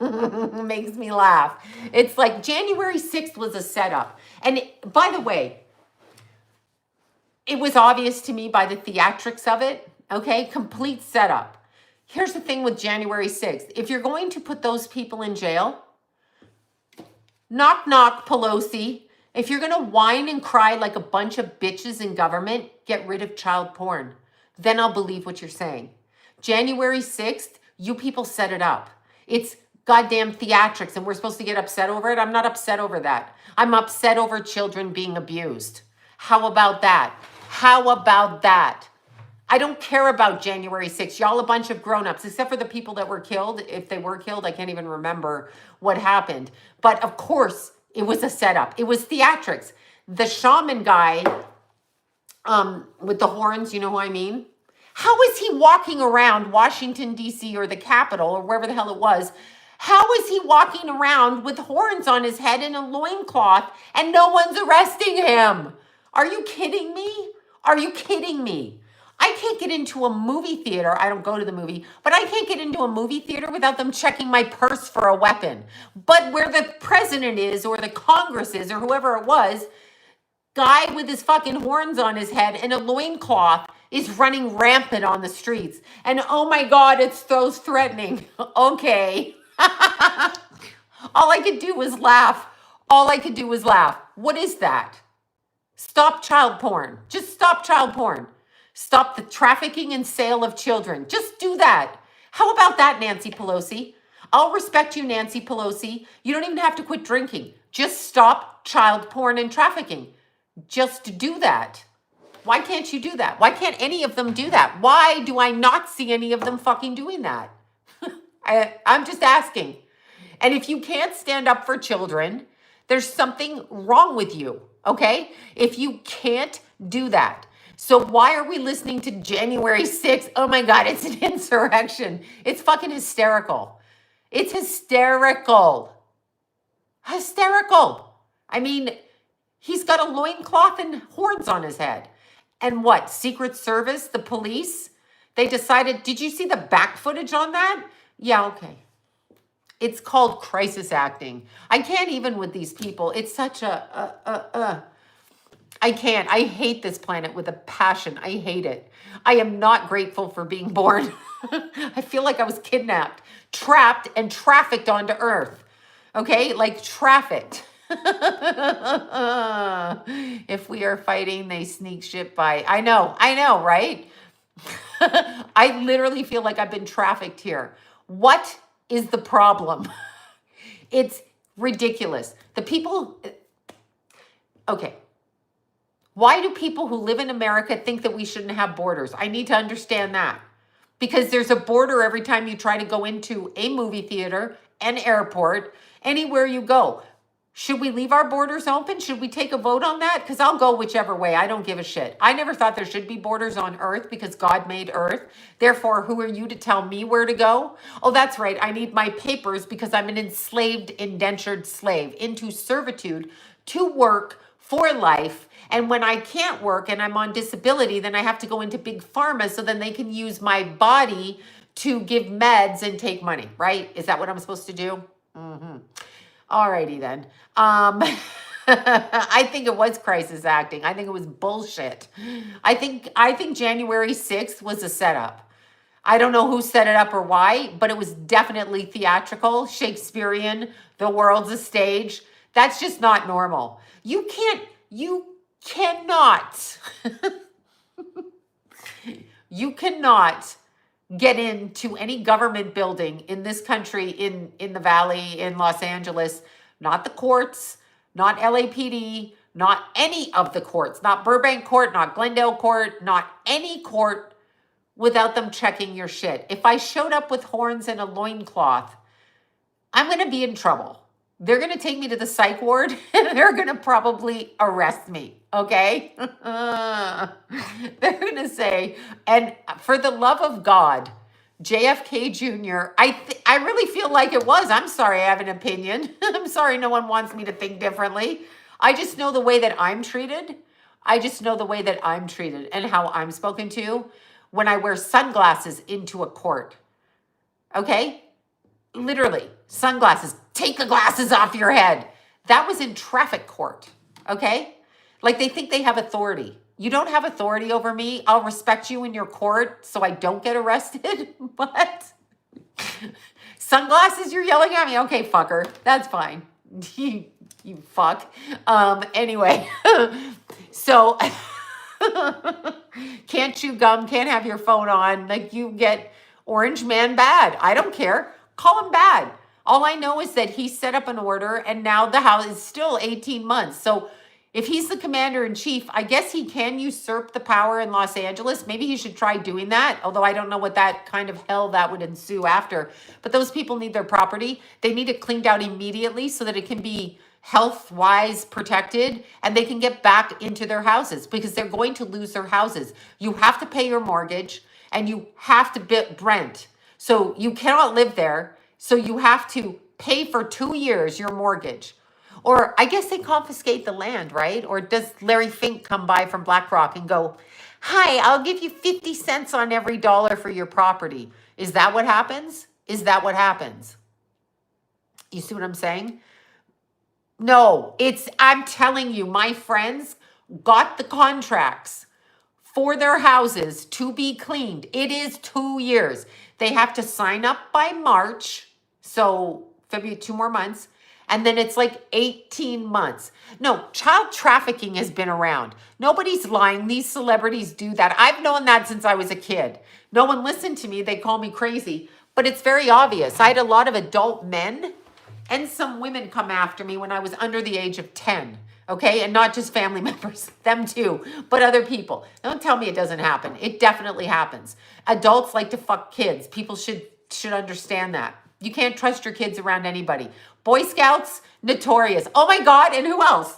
makes me laugh. It's like January 6th was a setup. And by the way, it was obvious to me by the theatrics of it, okay? Complete setup. Here's the thing with January 6th. If you're going to put those people in jail, knock, knock, Pelosi. If you're going to whine and cry like a bunch of bitches in government, get rid of child porn. Then I'll believe what you're saying. January 6th, you people set it up. It's goddamn theatrics, and we're supposed to get upset over it. I'm not upset over that. I'm upset over children being abused. How about that? How about that? I don't care about January 6th. Y'all a bunch of grown-ups, except for the people that were killed. If they were killed, I can't even remember what happened. But of course, it was a setup. It was theatrics. The shaman guy with the horns, you know who I mean? How is he walking around Washington, D.C. or the Capitol or wherever the hell it was? How is he walking around with horns on his head and a loincloth and no one's arresting him? Are you kidding me? Are you kidding me? I can't get into a movie theater. I don't go to the movie, but I can't get into a movie theater without them checking my purse for a weapon. But where the president is or the Congress is or whoever it was, guy with his fucking horns on his head and a loincloth is running rampant on the streets. And oh my God, it's so threatening. Okay. All I could do was laugh. All I could do was laugh. What is that? Stop child porn. Just stop child porn. Stop the trafficking and sale of children. Just do that. How about that, Nancy Pelosi? I'll respect you, Nancy Pelosi. You don't even have to quit drinking. Just stop child porn and trafficking. Just do that. Why can't you do that? Why can't any of them do that? Why do I not see any of them fucking doing that? I'm just asking. And if you can't stand up for children, there's something wrong with you, okay? If you can't do that. So why are we listening to January 6th? Oh my God, it's an insurrection. It's fucking hysterical. It's hysterical. Hysterical. I mean, he's got a loincloth and horns on his head. And what? Secret Service, the police, they decided, did you see the back footage on that? Yeah, okay. It's called crisis acting. I can't even with these people. It's such I can't. I hate this planet with a passion. I hate it. I am not grateful for being born. I feel like I was kidnapped, trapped, and trafficked onto Earth. Okay? Like trafficked. If we are fighting, they sneak shit by. I know, right? I literally feel like I've been trafficked here. What is the problem? It's ridiculous. The people, okay. Why do people who live in America think that we shouldn't have borders? I need to understand that. Because there's a border every time you try to go into a movie theater, an airport, anywhere you go. Should we leave our borders open? Should we take a vote on that? Because I'll go whichever way. I don't give a shit. I never thought there should be borders on Earth because God made Earth. Therefore, who are you to tell me where to go? Oh, that's right. I need my papers because I'm an enslaved, indentured slave into servitude to work for life. And when I can't work and I'm on disability, then I have to go into big pharma so then they can use my body to give meds and take money, right? Is that what I'm supposed to do? Mm-hmm. Alrighty then. I think it was crisis acting. I think it was bullshit. I think January 6th was a setup. I don't know who set it up or why, but it was definitely theatrical, Shakespearean, the world's a stage. That's just not normal. You cannot get into any government building in this country, in the Valley, in Los Angeles, not the courts, not LAPD, not any of the courts, not Burbank Court, not Glendale Court, not any court without them checking your shit. If I showed up with horns and a loincloth, I'm going to be in trouble. They're going to take me to the psych ward and they're going to probably arrest me. Okay? They're going to say, and for the love of God, JFK Jr., I really feel like it was. I'm sorry I have an opinion. I'm sorry no one wants me to think differently. I just know the way that I'm treated. And how I'm spoken to when I wear sunglasses into a court. Okay? Literally, sunglasses. Take the glasses off your head. That was in traffic court. Okay? Like they think they have authority. You don't have authority over me. I'll respect you in your court so I don't get arrested. What? Sunglasses, you're yelling at me? Okay, fucker. That's fine. You fuck. Anyway. So, can't chew gum, can't have your phone on. Like you get Orange Man bad. I don't care. Call him bad. All I know is that he set up an order and now the house is still 18 months. So if he's the commander in chief, I guess he can usurp the power in Los Angeles. Maybe he should try doing that, although I don't know what that kind of hell that would ensue after. But those people need their property. They need it cleaned out immediately so that it can be health-wise protected and they can get back into their houses because they're going to lose their houses. You have to pay your mortgage and you have to rent. So you cannot live there. So you have to pay for 2 years your mortgage. Or I guess they confiscate the land, right? Or does Larry Fink come by from BlackRock and go, Hi, I'll give you 50 cents on every dollar for your property. Is that what happens? Is that what happens? You see what I'm saying? No, I'm telling you, my friends got the contracts for their houses to be cleaned. It is 2 years. They have to sign up by March. So February, 2 more months. And then it's like 18 months. No, child trafficking has been around. Nobody's lying. These celebrities do that. I've known that since I was a kid. No one listened to me. They call me crazy. But it's very obvious. I had a lot of adult men and some women come after me when I was under the age of 10. Okay, and not just family members, them too, but other people. Don't tell me it doesn't happen. It definitely happens. Adults like to fuck kids. People should understand that. You can't trust your kids around anybody. Boy Scouts, notorious. Oh my God, and who else?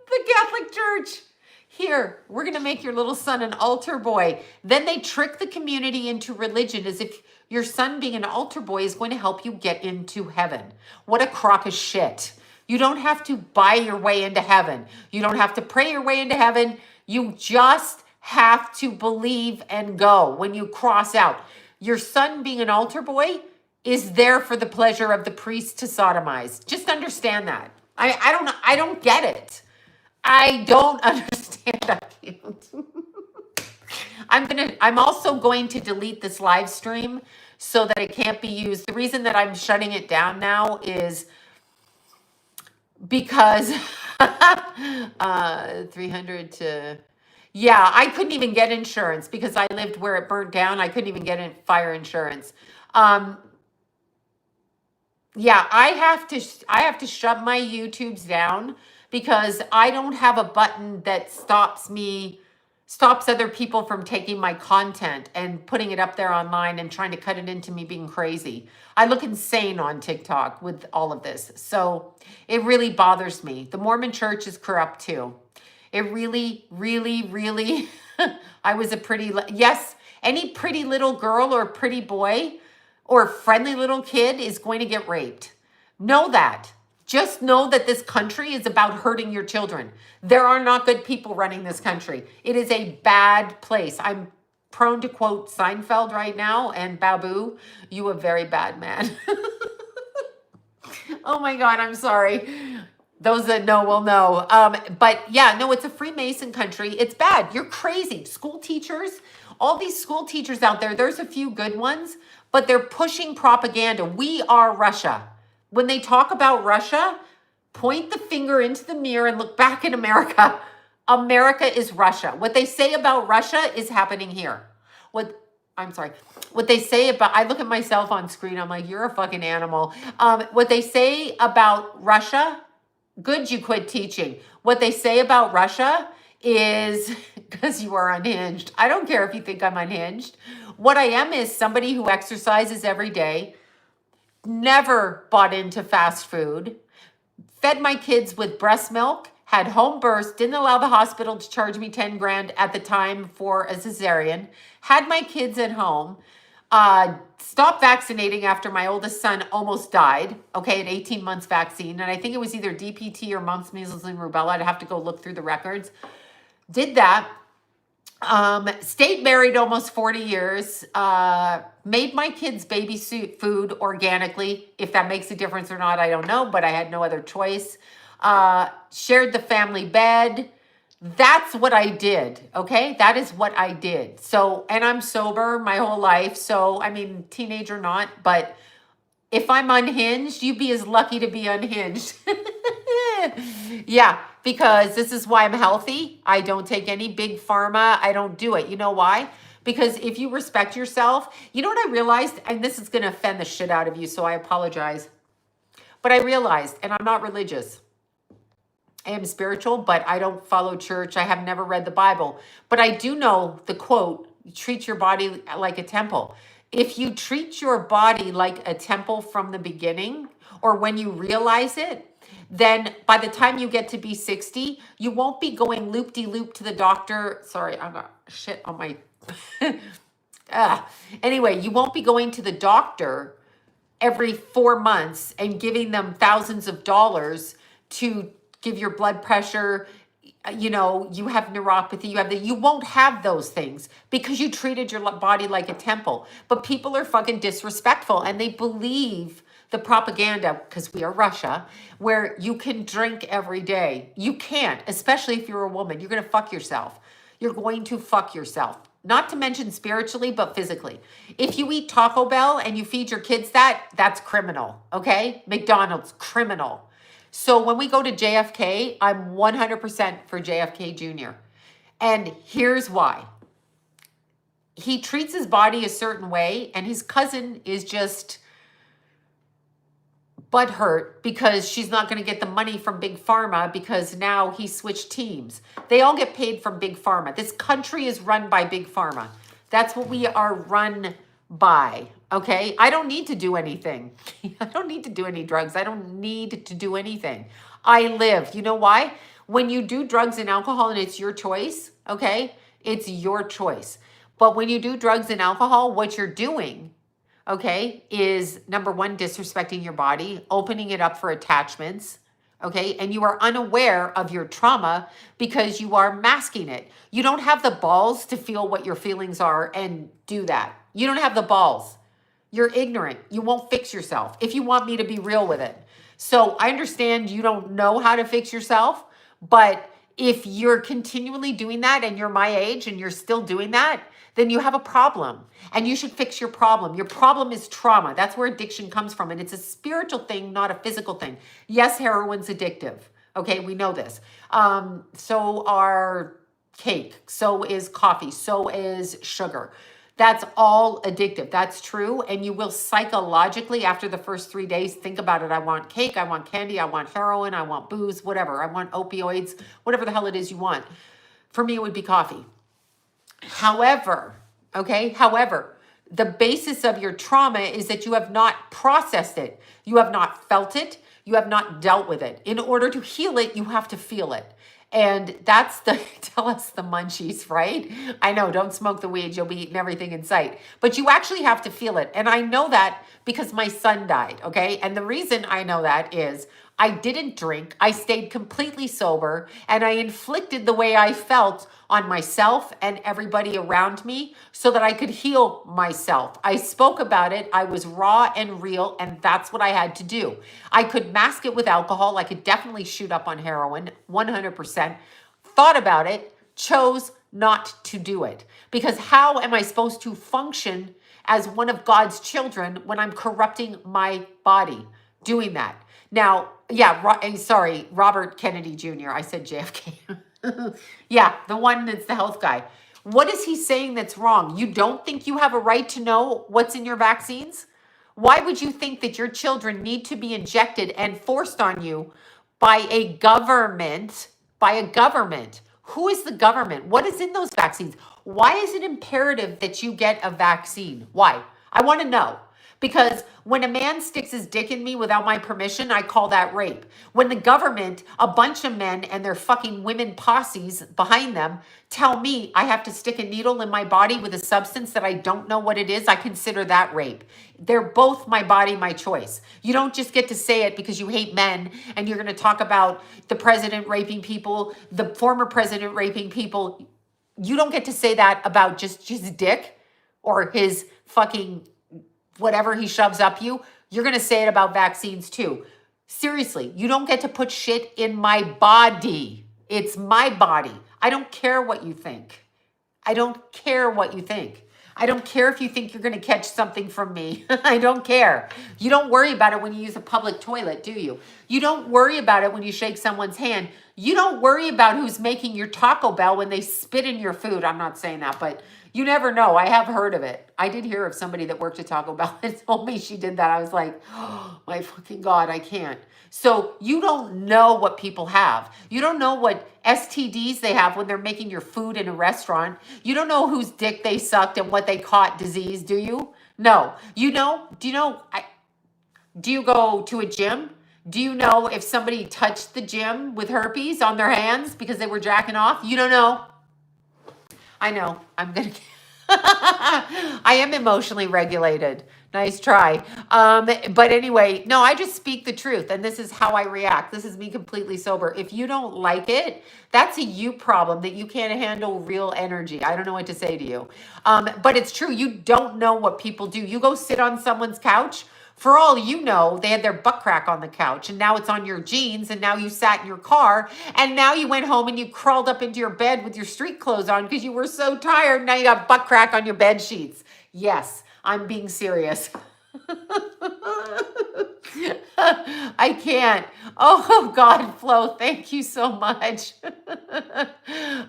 The Catholic Church. Here, we're going to make your little son an altar boy. Then they trick the community into religion as if your son being an altar boy is going to help you get into heaven. What a crock of shit. You don't have to buy your way into heaven. You don't have to pray your way into heaven. You just have to believe and go when you cross out. Your son being an altar boy is there for the pleasure of the priest to sodomize. Just understand that. I don't get it. I don't understand. I can't. I'm also going to delete this live stream so that it can't be used. The reason that I'm shutting it down now is because 300 to, yeah, I couldn't even get insurance because I lived where it burnt down. I couldn't even get fire insurance. Yeah, I have to shut my YouTubes down because I don't have a button that stops other people from taking my content and putting it up there online and trying to cut it into me being crazy. I look insane on TikTok with all of this. So it really bothers me. The Mormon church is corrupt too. It really, really, really, I was yes, any pretty little girl or pretty boy or friendly little kid is going to get raped. Know that. Just know that this country is about hurting your children. There are not good people running this country. It is a bad place. I'm prone to quote Seinfeld right now and Babu, you a very bad man. Oh my God, I'm sorry. Those that know will know. But yeah, no, it's a Freemason country. It's bad. You're crazy. School teachers, all these school teachers out there, there's a few good ones, but they're pushing propaganda. We are Russia. When they talk about Russia, point the finger into the mirror and look back at America. America is Russia. What they say about Russia is happening here. What they say about, I look at myself on screen, I'm like, you're a fucking animal. What they say about Russia, good you quit teaching. What they say about Russia is, because you are unhinged. I don't care if you think I'm unhinged. What I am is somebody who exercises every day, never bought into fast food, fed my kids with breast milk, had home births, didn't allow the hospital to charge me 10 grand at the time for a cesarean, had my kids at home, stopped vaccinating after my oldest son almost died, okay, an 18 months vaccine. And I think it was either DPT or mumps, measles, and rubella. I'd have to go look through the records. Did that. Stayed married almost 40 years, made my kids baby food organically. If that makes a difference or not, I don't know, but I had no other choice. Shared the family bed. That's what I did. Okay. That is what I did. So, and I'm sober my whole life. So, I mean, teenager not, but if I'm unhinged, you'd be as lucky to be unhinged. Yeah, because this is why I'm healthy. I don't take any big pharma. I don't do it. You know why? Because if you respect yourself, you know what I realized? And this is going to offend the shit out of you, so I apologize. But I realized, and I'm not religious. I am spiritual, but I don't follow church. I have never read the Bible. But I do know the quote, treat your body like a temple. If you treat your body like a temple from the beginning, or when you realize it, then by the time you get to be 60, you won't be going loop-de-loop to the doctor. Sorry, I got shit on my... Anyway, you won't be going to the doctor every 4 months and giving them thousands of dollars to give your blood pressure, you know, you have neuropathy, you won't have those things because you treated your body like a temple. But people are fucking disrespectful and they believe the propaganda, because we are Russia, where you can drink every day. You can't, especially if you're a woman. You're going to fuck yourself. You're going to fuck yourself. Not to mention spiritually, but physically. If you eat Taco Bell and you feed your kids that, that's criminal, okay? McDonald's, criminal. So when we go to JFK, I'm 100% for JFK Jr. And here's why. He treats his body a certain way, and his cousin is just butthurt because she's not going to get the money from Big Pharma because now he switched teams. They all get paid from Big Pharma. This country is run by Big Pharma. That's what we are run by, okay? I don't need to do anything. I don't need to do any drugs. I don't need to do anything. I live. You know why? When you do drugs and alcohol and it's your choice, okay? It's your choice. But when you do drugs and alcohol, what you're doing, okay, is number one, disrespecting your body, opening it up for attachments, okay? And you are unaware of your trauma because you are masking it. You don't have the balls to feel what your feelings are and do that. You don't have the balls. You're ignorant. You won't fix yourself if you want me to be real with it. So I understand you don't know how to fix yourself, but if you're continually doing that and you're my age and you're still doing that, then you have a problem and you should fix your problem. Your problem is trauma. That's where addiction comes from. And it's a spiritual thing, not a physical thing. Yes, heroin's addictive. Okay, we know this. So are cake, so is coffee, so is sugar. That's all addictive. That's true. And you will psychologically, after the first 3 days, think about it. I want cake, I want candy, I want heroin, I want booze, whatever. I want opioids, whatever the hell it is you want. For me, it would be coffee. However, the basis of your trauma is that you have not processed it. You have not felt it. You have not dealt with it. In order to heal it, you have to feel it. And that's tell us the munchies, right? I know, don't smoke the weed. You'll be eating everything in sight. But you actually have to feel it. And I know that because my son died, okay? And the reason I know that is I didn't drink. I stayed completely sober. And I inflicted the way I felt on myself and everybody around me so that I could heal myself. I spoke about it. I was raw and real, and that's what I had to do. I could mask it with alcohol. I could definitely shoot up on heroin, 100%. Thought about it, chose not to do it. Because how am I supposed to function as one of God's children when I'm corrupting my body doing that? Now, yeah, sorry, Robert Kennedy Jr. I said JFK. Yeah, the one that's the health guy. What is he saying that's wrong? You don't think you have a right to know what's in your vaccines? Why would you think that your children need to be injected and forced on you by a government? Who is the government? What is in those vaccines? Why is it imperative that you get a vaccine? Why? I want to know. Because when a man sticks his dick in me without my permission, I call that rape. When the government, a bunch of men and their fucking women posses behind them, tell me I have to stick a needle in my body with a substance that I don't know what it is, I consider that rape. They're both my body, my choice. You don't just get to say it because you hate men and you're going to talk about the president raping people, the former president raping people. You don't get to say that about just his dick or his fucking whatever he shoves up you. You're going to say it about vaccines too. Seriously, you don't get to put shit in my body. It's my body. I don't care what you think. I don't care what you think. I don't care if you think you're going to catch something from me. I don't care. You don't worry about it when you use a public toilet, do you? You don't worry about it when you shake someone's hand. You don't worry about who's making your Taco Bell when they spit in your food. I'm not saying that, but you never know. I have heard of it. I did hear of somebody that worked at Taco Bell and told me she did that. I was like, oh my fucking God, I can't. So you don't know what people have. You don't know what STDs they have when they're making your food in a restaurant. You don't know whose dick they sucked and what they caught disease, do you? No. You know? Do you know? Do you go to a gym? Do you know if somebody touched the gym with herpes on their hands because they were jacking off? You don't know. I know. I'm going to... I am emotionally regulated. Nice try. But anyway, no, I just speak the truth, and this is how I react. This is me completely sober. If you don't like it, that's a you problem, that you can't handle real energy. I don't know what to say to you. But it's true. You don't know what people do. You go sit on someone's couch. For all you know, they had their butt crack on the couch, and now it's on your jeans, and now you sat in your car, and now you went home and you crawled up into your bed with your street clothes on because you were so tired. Now you got butt crack on your bed sheets. Yes, I'm being serious. I can't. Oh God, Flo, thank you so much.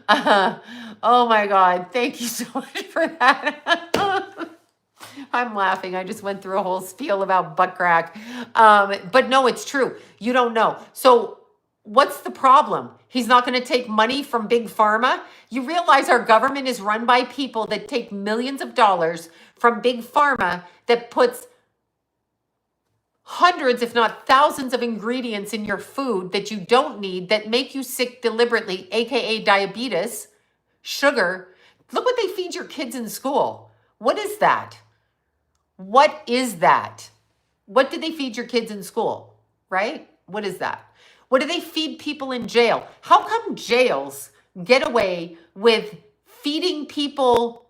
Oh my God, thank you so much for that. I'm laughing. I just went through a whole spiel about butt crack. But no, it's true. You don't know. So what's the problem? He's not going to take money from big pharma. You realize our government is run by people that take millions of dollars from big pharma that puts hundreds, if not thousands of ingredients in your food that you don't need, that make you sick deliberately, AKA diabetes, sugar. Look what they feed your kids in school. What is that? What is that? What do they feed your kids in school, right? What is that? What do they feed people in jail? How come jails get away with feeding people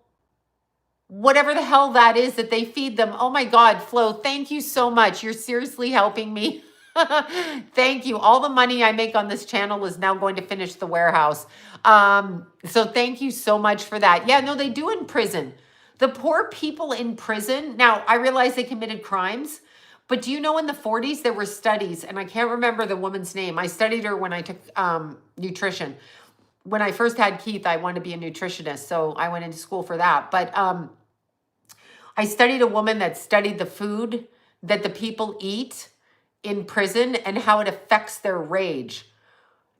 whatever the hell that is that they feed them? Oh my God, Flo, thank you so much. You're seriously helping me. Thank you. All the money I make on this channel is now going to finish the warehouse. So thank you so much for that. Yeah, no, they do in prison. The poor people in prison, now I realize they committed crimes, but do you know in the 40s there were studies, and I can't remember the woman's name. I studied her when I took nutrition. When I first had Keith, I wanted to be a nutritionist, so I went into school for that. But I studied a woman that studied the food that the people eat in prison and how it affects their rage.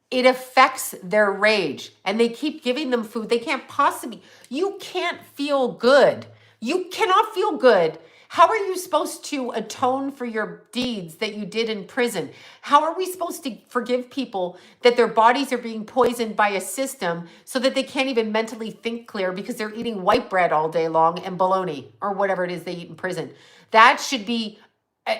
It affects their rage, and they keep giving them food. They can't possibly, you can't feel good. You cannot feel good. How are you supposed to atone for your deeds that you did in prison? How are we supposed to forgive people that their bodies are being poisoned by a system so that they can't even mentally think clear because they're eating white bread all day long and bologna or whatever it is they eat in prison? That should be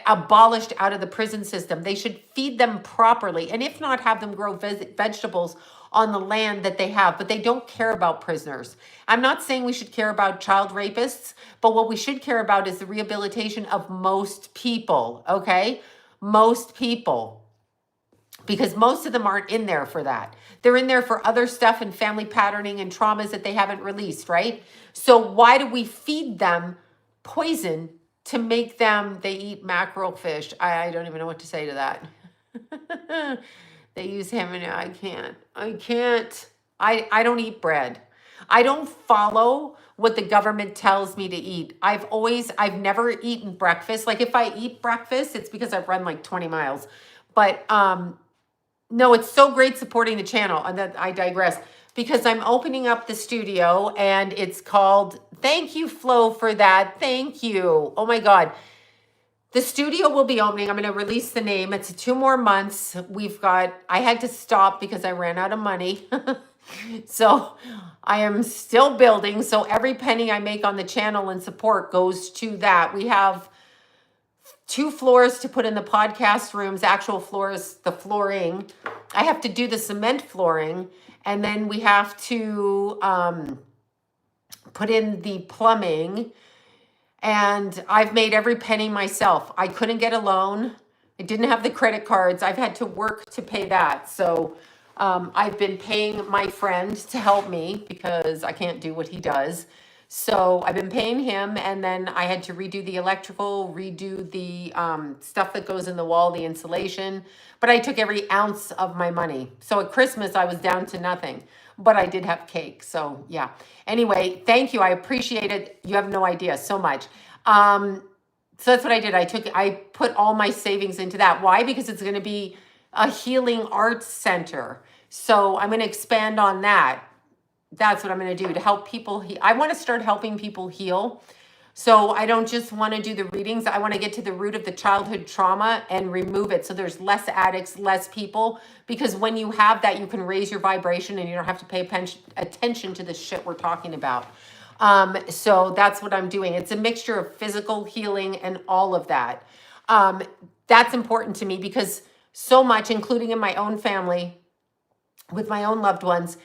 abolished out of the prison system. They should feed them properly, and if not, have them grow vegetables on the land that they have. But they don't care about prisoners. I'm not saying we should care about child rapists, but what we should care about is the rehabilitation of most people, okay? Most people. Because most of them aren't in there for that. They're in there for other stuff and family patterning and traumas that they haven't released, right? So why do we feed them poison to make them, they eat mackerel fish? I don't even know what to say to that. They use ham and I can't. I don't eat bread. I don't follow what the government tells me to eat. I've never eaten breakfast. Like if I eat breakfast, it's because I've run like 20 miles. But no, it's so great supporting the channel. And that I digress, because I'm opening up the studio and it's called, thank you, Flo, for that. Thank you. Oh my God. The studio will be opening. I'm going to release the name. It's 2 more months. I had to stop because I ran out of money. So I am still building. So every penny I make on the channel and support goes to that. We have 2 floors to put in the podcast rooms, actual floors, the flooring. I have to do the cement flooring. And then we have to put in the plumbing. And I've made every penny myself. I couldn't get a loan. I didn't have the credit cards. I've had to work to pay that. So I've been paying my friend to help me because I can't do what he does. So I've been paying him, and then I had to redo the electrical, redo the stuff that goes in the wall, the insulation. But I took every ounce of my money. So at Christmas, I was down to nothing. But I did have cake. So yeah. Anyway, thank you. I appreciate it. You have no idea, so much. So that's what I did. I put all my savings into that. Why? Because it's going to be a healing arts center. So I'm going to expand on that. That's what I'm going to do to help people. I want to start helping people heal. So I don't just want to do the readings. I want to get to the root of the childhood trauma and remove it. So there's less addicts, less people, because when you have that, you can raise your vibration and you don't have to pay attention to the shit we're talking about. So that's what I'm doing. It's a mixture of physical healing and all of that. Um, that's important to me because so much, including in my own family, with my own loved ones,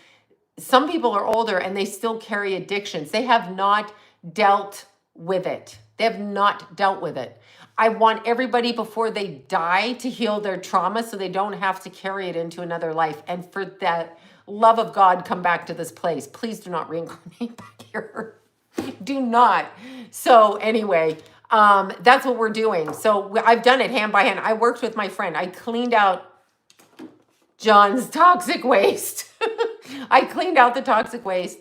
some people are older and they still carry addictions. They have not dealt with it. They have not dealt with it. I want everybody before they die to heal their trauma so they don't have to carry it into another life. And for that love of God, come back to this place. Please do not reincarnate back here. Do not. So anyway, that's what we're doing. So I've done it hand by hand. I worked with my friend. I cleaned out John's toxic waste. I cleaned out the toxic waste.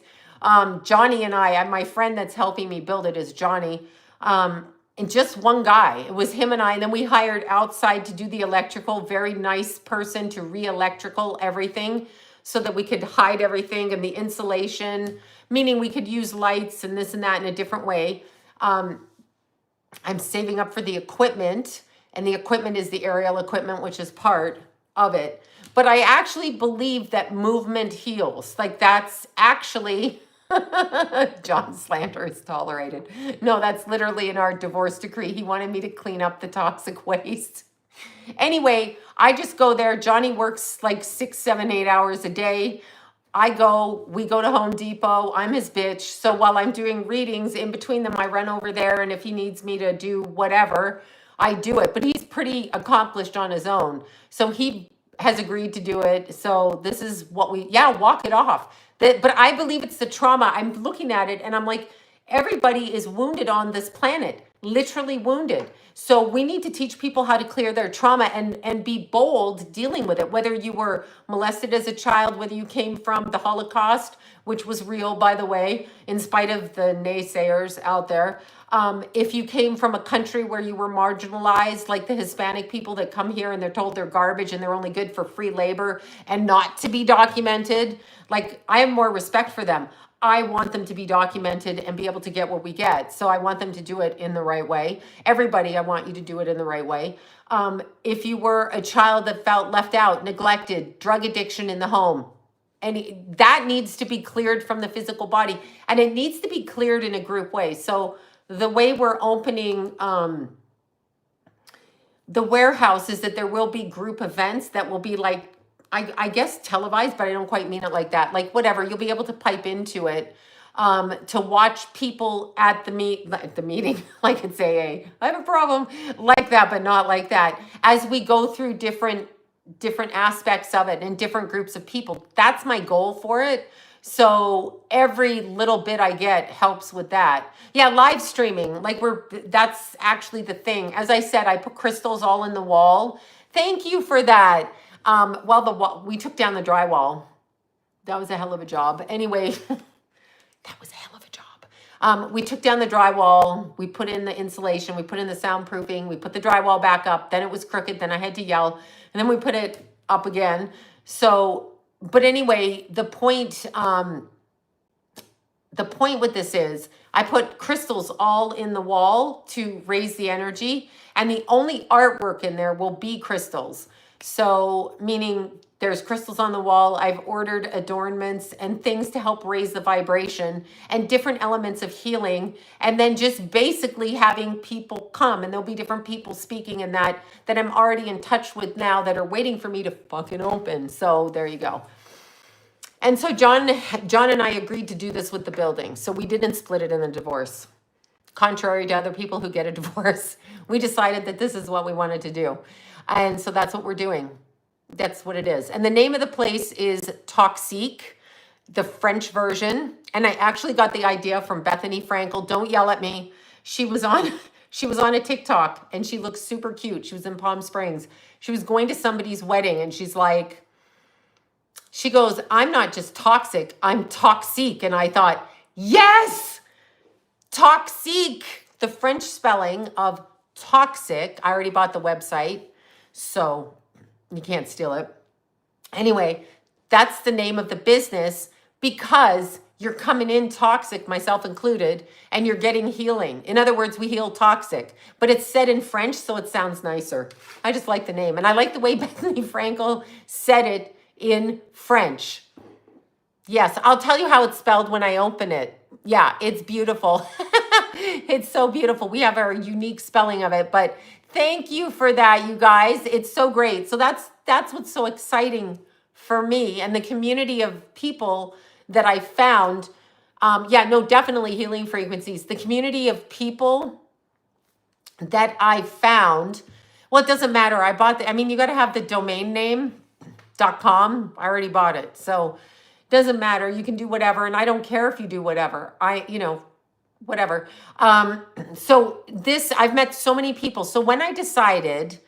Johnny and my friend that's helping me build it is Johnny. And just one guy. It was him and I. And then we hired outside to do the electrical, very nice person to re-electrical everything so that we could hide everything and the insulation, meaning we could use lights and this and that in a different way. I'm saving up for the equipment, and the equipment is the aerial equipment, which is part of it. But I actually believe that movement heals. Like that's actually, John slander is tolerated. No, that's literally in our divorce decree. He wanted me to clean up the toxic waste. Anyway, I just go there. Johnny works like 6, 7, 8 hours a day. We go to Home Depot. I'm his bitch. So while I'm doing readings, in between them, I run over there. And if he needs me to do whatever, I do it. But he's pretty accomplished on his own. So he has agreed to do it. So this is what walk it off. But I believe it's the trauma. I'm looking at it and I'm like, everybody is wounded on this planet, literally wounded. So we need to teach people how to clear their trauma and be bold dealing with it. Whether you were molested as a child, whether you came from the Holocaust, which was real, by the way, in spite of the naysayers out there. If you came from a country where you were marginalized, like the Hispanic people that come here and they're told they're garbage and they're only good for free labor and not to be documented, like I have more respect for them. I want them to be documented and be able to get what we get. So I want them to do it in the right way. Everybody, I want you to do it in the right way. If you were a child that felt left out, neglected, drug addiction in the home, and that needs to be cleared from the physical body, and it needs to be cleared in a group way. So the way we're opening the warehouse is that there will be group events that will be like, I guess televised, but I don't quite mean it like that. Like whatever, you'll be able to pipe into it to watch people at the meeting, like it's AA. I have a problem like that, but not like that. As we go through different aspects of it and different groups of people, that's my goal for it. So every little bit I get helps with that. Yeah, live streaming, that's actually the thing. As I said, I put crystals all in the wall. Thank you for that. We took down the drywall. That was a hell of a job. Anyway, that was a hell of a job. We took down the drywall. We put in the insulation. We put in the soundproofing. We put the drywall back up. Then it was crooked. Then I had to yell. And then we put it up again. So, but anyway, the point with this is I put crystals all in the wall to raise the energy. And the only artwork in there will be crystals. So meaning there's crystals on the wall. I've ordered adornments and things to help raise the vibration and different elements of healing. And then just basically having people come, and there'll be different people speaking in that I'm already in touch with now that are waiting for me to fucking open. So there you go. And so John and I agreed to do this with the building. So we didn't split it in the divorce. Contrary to other people who get a divorce, we decided that this is what we wanted to do. And so that's what we're doing. That's what it is. And the name of the place is Toxique, the French version. And I actually got the idea from Bethany Frankel. Don't yell at me. She was on a TikTok and she looked super cute. She was in Palm Springs. She was going to somebody's wedding and she goes, I'm not just toxic, I'm toxique. And I thought, yes, toxique, the French spelling of toxic. I already bought the website, so you can't steal it. Anyway, that's the name of the business because you're coming in toxic, myself included, and you're getting healing. In other words, we heal toxic, but it's said in French, so it sounds nicer. I just like the name. And I like the way Bethany Frankel said it in French. Yes, I'll tell you how it's spelled when I open it. Yeah, it's beautiful. It's so beautiful. We have our unique spelling of it, but thank you for that, you guys. It's so great. So that's what's so exciting for me and the community of people that I found. Yeah, no, definitely healing frequencies. The community of people that I found. Well, it doesn't matter. I bought I mean, you got to have the domain name .com. I already bought it. So doesn't matter. You can do whatever. And I don't care if you do whatever. Whatever. So I've met so many people. So when I decided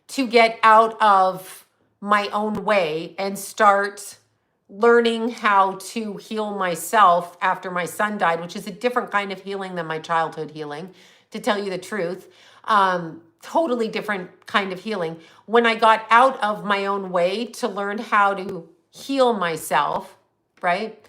to get out of my own way and start learning how to heal myself after my son died, which is a different kind of healing than my childhood healing, to tell you the truth. Totally different kind of healing. When I got out of my own way to learn how to heal myself, right?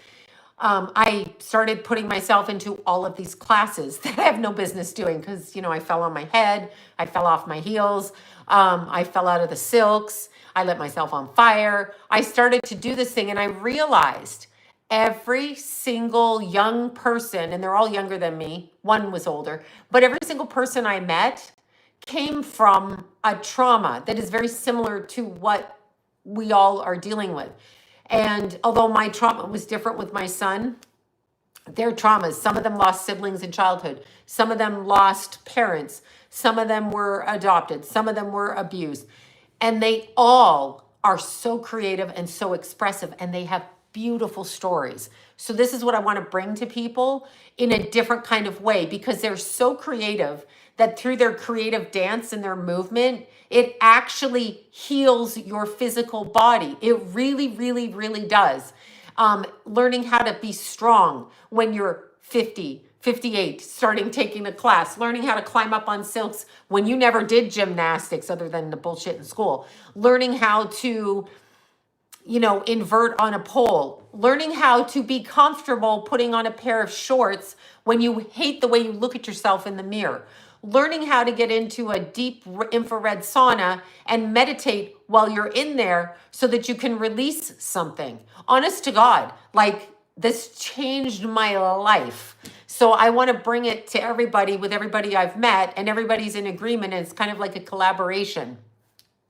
I started putting myself into all of these classes that I have no business doing because, I fell on my head. I fell off my heels. I fell out of the silks. I lit myself on fire. I started to do this thing and I realized every single young person, and they're all younger than me, one was older, but every single person I met came from a trauma that is very similar to what we all are dealing with. And although my trauma was different with my son, their traumas, some of them lost siblings in childhood, some of them lost parents, some of them were adopted, some of them were abused. And they all are so creative and so expressive, and they have beautiful stories. So this is what I want to bring to people in a different kind of way, because they're so creative that through their creative dance and their movement, it actually heals your physical body. It really, really, really does. Learning how to be strong when you're 50, 58, starting taking a class, learning how to climb up on silks when you never did gymnastics other than the bullshit in school, learning how to, invert on a pole, learning how to be comfortable putting on a pair of shorts when you hate the way you look at yourself in the mirror, learning how to get into a deep infrared sauna and meditate while you're in there so that you can release something. Honest to God, like this changed my life. So I want to bring it to everybody with everybody I've met, and everybody's in agreement. And it's kind of like a collaboration.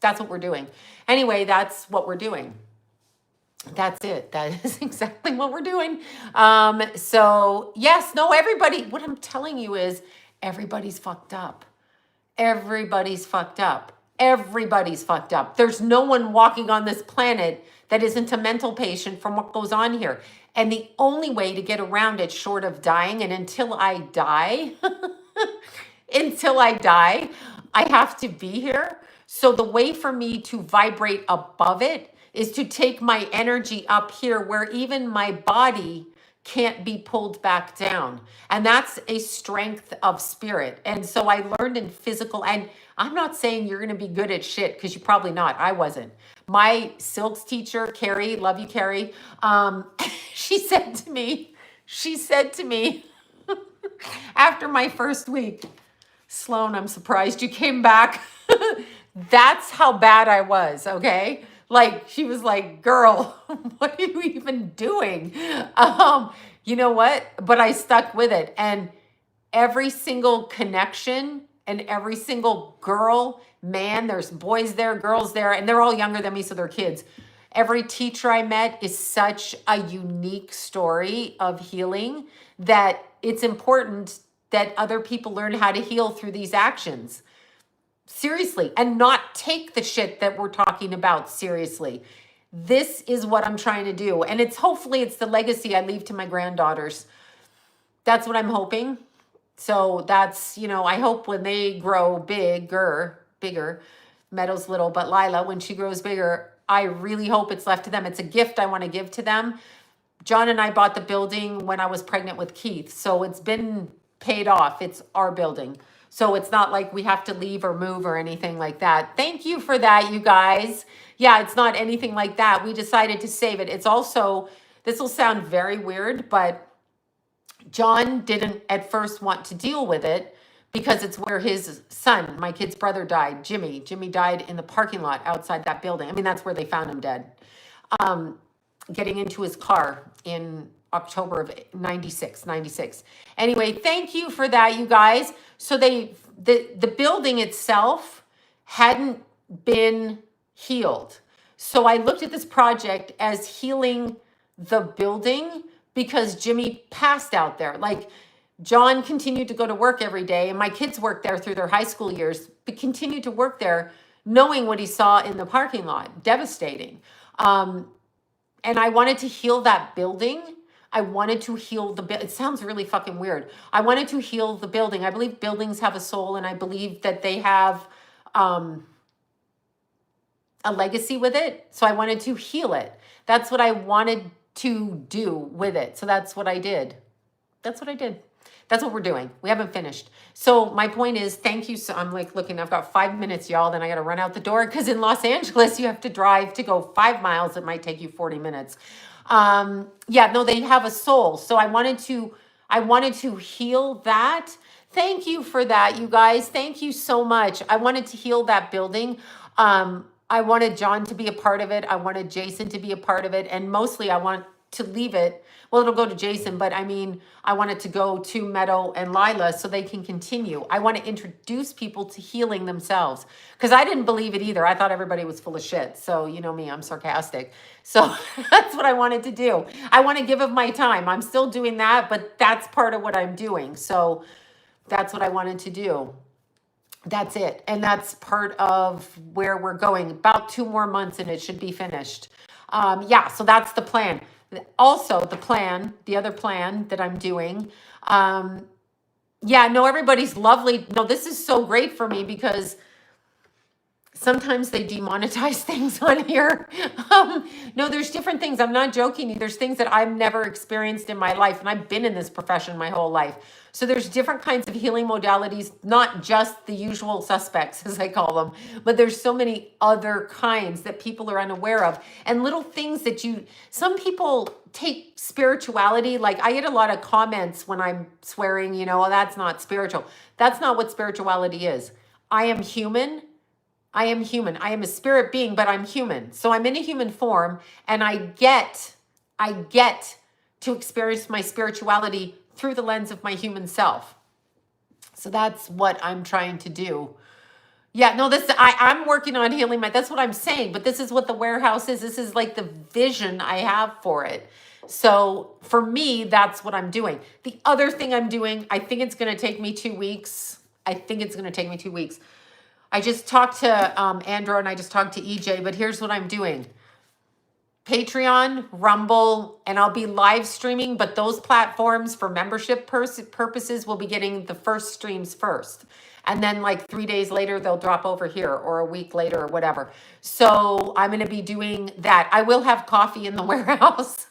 That's what we're doing. Anyway, that's what we're doing. That's it. That is exactly what we're doing. So yes, no, everybody, what I'm telling you is everybody's fucked up. Everybody's fucked up. Everybody's fucked up. There's no one walking on this planet that isn't a mental patient from what goes on here. And the only way to get around it short of dying, and until I die, I have to be here. So the way for me to vibrate above it is to take my energy up here where even my body can't be pulled back down. And that's a strength of spirit. And so I learned in physical, and I'm not saying you're going to be good at shit, because you're probably not. I wasn't. My silks teacher, Carrie, love you, Carrie. She said to me, after my first week, Sloan, I'm surprised you came back. That's how bad I was, okay? Like, she was like, girl, what are you even doing? You know what? But I stuck with it. And every single connection and every single girl, man, there's boys there, girls there, and they're all younger than me, so they're kids. Every teacher I met is such a unique story of healing that it's important that other people learn how to heal through these actions. Seriously, and not take the shit that we're talking about seriously. This is what I'm trying to do. And hopefully it's the legacy I leave to my granddaughters. That's what I'm hoping. So that's, I hope when they grow bigger, Meadow's little, but Lila, when she grows bigger, I really hope it's left to them. It's a gift I want to give to them. John and I bought the building when I was pregnant with Keith. So it's been paid off. It's our building. So it's not like we have to leave or move or anything like that. Thank you for that, you guys. Yeah, it's not anything like that. We decided to save it. It's also, this will sound very weird, but John didn't at first want to deal with it because it's where his son, my kid's brother, died, Jimmy. Jimmy died in the parking lot outside that building. I mean, that's where they found him dead. Getting into his car in October of 96. Anyway, thank you for that, you guys. So the building itself hadn't been healed. So I looked at this project as healing the building because Jimmy passed out there. Like John continued to go to work every day, and my kids worked there through their high school years, but continued to work there knowing what he saw in the parking lot. Devastating. And I wanted to heal that building. I wanted to heal it sounds really fucking weird. I wanted to heal the building. I believe buildings have a soul, and I believe that they have a legacy with it. So I wanted to heal it. That's what I wanted to do with it. So that's what I did. That's what I did. That's what we're doing. We haven't finished. So my point is, thank you. So I'm like looking, I've got 5 minutes, y'all. Then I got to run out the door because in Los Angeles, you have to drive to go 5 miles. It might take you 40 minutes. Yeah, no, they have a soul. So I wanted to heal that. Thank you for that, you guys. Thank you so much. I wanted to heal that building. I wanted John to be a part of it. I wanted Jason to be a part of it. And mostly I want to leave it. Well, it'll go to Jason, but I mean, I want it to go to Meadow and Lila so they can continue. I want to introduce people to healing themselves because I didn't believe it either. I thought everybody was full of shit. So you know me, I'm sarcastic. So that's what I wanted to do. I want to give of my time. I'm still doing that, but that's part of what I'm doing. So that's what I wanted to do. That's it. And that's part of where we're going. About 2 more months and it should be finished. Yeah, so that's the plan. Also, the other plan that I'm doing. Yeah, no, everybody's lovely. No, this is so great for me because sometimes they demonetize things on here. No, there's different things. I'm not joking. There's things that I've never experienced in my life, and I've been in this profession my whole life. So there's different kinds of healing modalities, not just the usual suspects, as I call them, but there's so many other kinds that people are unaware of. And little things that some people take spirituality, like I get a lot of comments when I'm swearing, oh, that's not spiritual. That's not what spirituality is. I am human. I am human. I am a spirit being, but I'm human. So I'm in a human form, and I get to experience my spirituality through the lens of my human self. So that's what I'm trying to do. Yeah, no, I'm working on healing that's what I'm saying, but this is what the warehouse is. This is like the vision I have for it. So for me, that's what I'm doing. The other thing I'm doing, I think it's going to take me 2 weeks. I just talked to Andrew and I just talked to EJ, but here's what I'm doing. Patreon, Rumble, and I'll be live streaming, but those platforms for membership purposes will be getting the first streams first. And then like 3 days later, they'll drop over here, or a week later or whatever. So I'm going to be doing that. I will have coffee in the warehouse.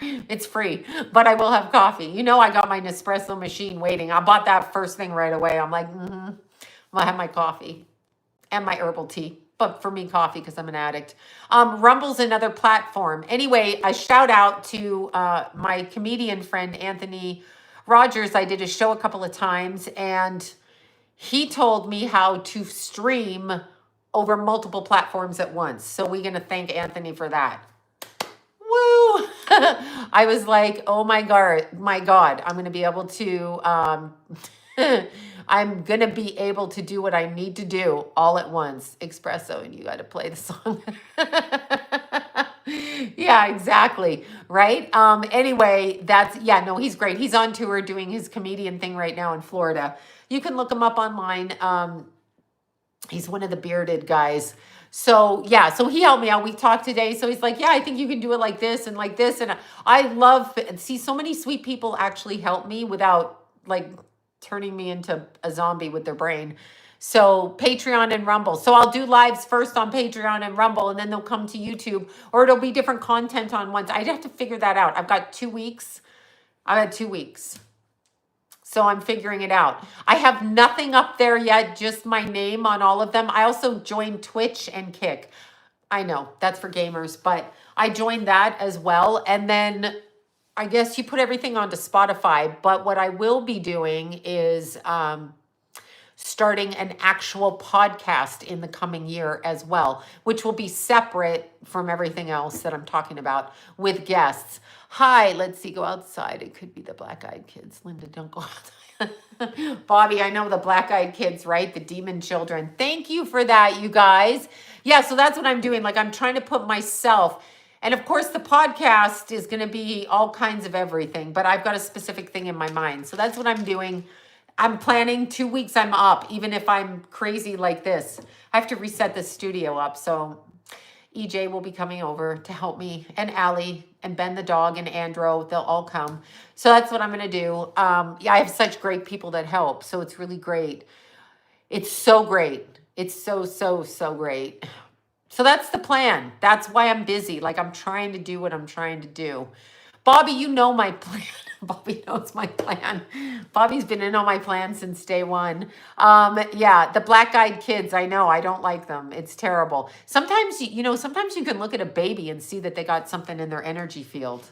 It's free, but I will have coffee. I got my Nespresso machine waiting. I bought that first thing right away. I'm like, I'm gonna have my coffee and my herbal tea. But for me, coffee, because I'm an addict. Rumble's another platform. Anyway, a shout out to my comedian friend, Anthony Rogers. I did a show a couple of times, and he told me how to stream over multiple platforms at once. So we're going to thank Anthony for that. Woo! I was like, oh my God, I'm going to be able to... I'm going to be able to do what I need to do all at once. Espresso, and you got to play the song. Yeah, exactly. Right? Anyway, he's great. He's on tour doing his comedian thing right now in Florida. You can look him up online. He's one of the bearded guys. So, yeah, so he helped me out. We talked today. So he's like, yeah, I think you can do it like this and like this. And I love see so many sweet people actually help me without like turning me into a zombie with their brain. So Patreon and Rumble. So I'll do lives first on Patreon and Rumble, and then they'll come to YouTube, or it'll be different content on ones. I'd have to figure that out. I've got 2 weeks. I've had 2 weeks. So I'm figuring it out. I have nothing up there yet, just my name on all of them. I also joined Twitch and Kick. I know that's for gamers, but I joined that as well. And then I guess you put everything onto Spotify, but what I will be doing is starting an actual podcast in the coming year as well, which will be separate from everything else that I'm talking about with guests. Hi, let's see, go outside. It could be the black-eyed kids. Linda, don't go outside. Bobby, I know the black-eyed kids, right? The demon children. Thank you for that, you guys. Yeah, so that's what I'm doing. Like, I'm trying to put myself, and of course the podcast is going to be all kinds of everything, but I've got a specific thing in my mind. So that's what I'm doing. I'm planning 2 weeks I'm up, even if I'm crazy like this. I have to reset the studio up. So EJ will be coming over to help me, and Allie and Ben the dog and Andro, they'll all come. So that's what I'm going to do. Yeah, I have such great people that help. So it's really great. It's so great. It's so, so, so great. So that's the plan. That's why I'm busy. Like, I'm trying to do what I'm trying to do. Bobby, you know my plan. Bobby knows my plan. Bobby's been in on my plan since day one. Yeah, the black-eyed kids, I know. I don't like them. It's terrible. Sometimes, sometimes you can look at a baby and see that they got something in their energy field.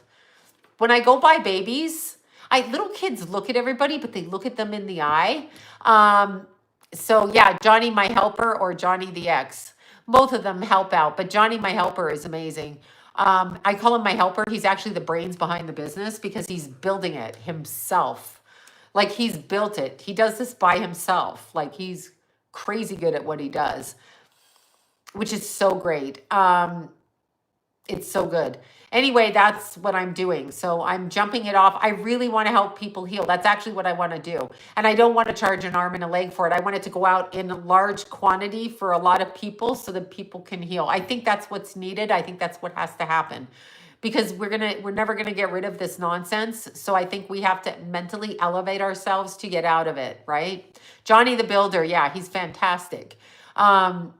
When I go by babies, little kids look at everybody, but they look at them in the eye. So yeah, Johnny, my helper, or Johnny the ex. Both of them help out, but Johnny, my helper, is amazing. I call him my helper. He's actually the brains behind the business because he's building it himself. Like, he's built it. He does this by himself. Like, he's crazy good at what he does, which is so great. It's so good. Anyway, that's what I'm doing. So I'm jumping it off. I really want to help people heal. That's actually what I want to do. And I don't want to charge an arm and a leg for it. I want it to go out in large quantity for a lot of people so that people can heal. I think that's what's needed. I think that's what has to happen, because we're never going to get rid of this nonsense. So I think we have to mentally elevate ourselves to get out of it, right? Johnny the Builder, yeah, he's fantastic. So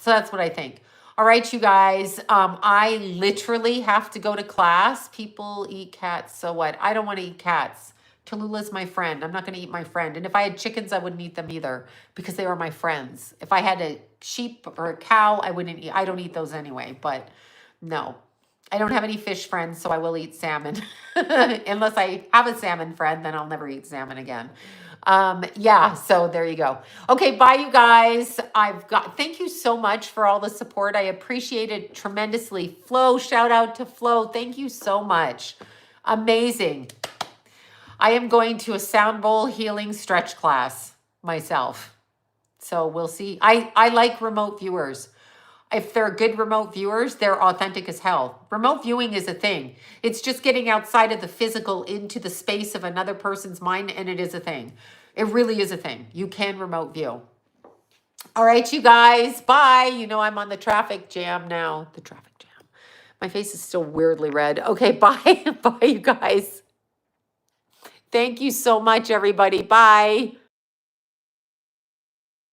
that's what I think. All right, you guys, I literally have to go to class. People eat cats, so what? I don't want to eat cats. Tallulah's my friend. I'm not going to eat my friend. And if I had chickens, I wouldn't eat them either because they were my friends. If I had a sheep or a cow, I wouldn't eat. I don't eat those anyway, but no. I don't have any fish friends, so I will eat salmon. Unless I have a salmon friend, then I'll never eat salmon again. Yeah, so there you go. Okay, bye, you guys. Thank you so much for all the support. I appreciate it tremendously. Flo, shout out to Flo. Thank you so much. Amazing. I am going to a sound bowl healing stretch class myself. So we'll see. I like remote viewers. If they're good remote viewers, they're authentic as hell. Remote viewing is a thing. It's just getting outside of the physical into the space of another person's mind, and it is a thing. It really is a thing. You can remote view. All right, you guys, bye. You know I'm on the traffic jam now. The traffic jam. My face is still weirdly red. Okay, bye. Bye, you guys. Thank you so much, everybody. Bye.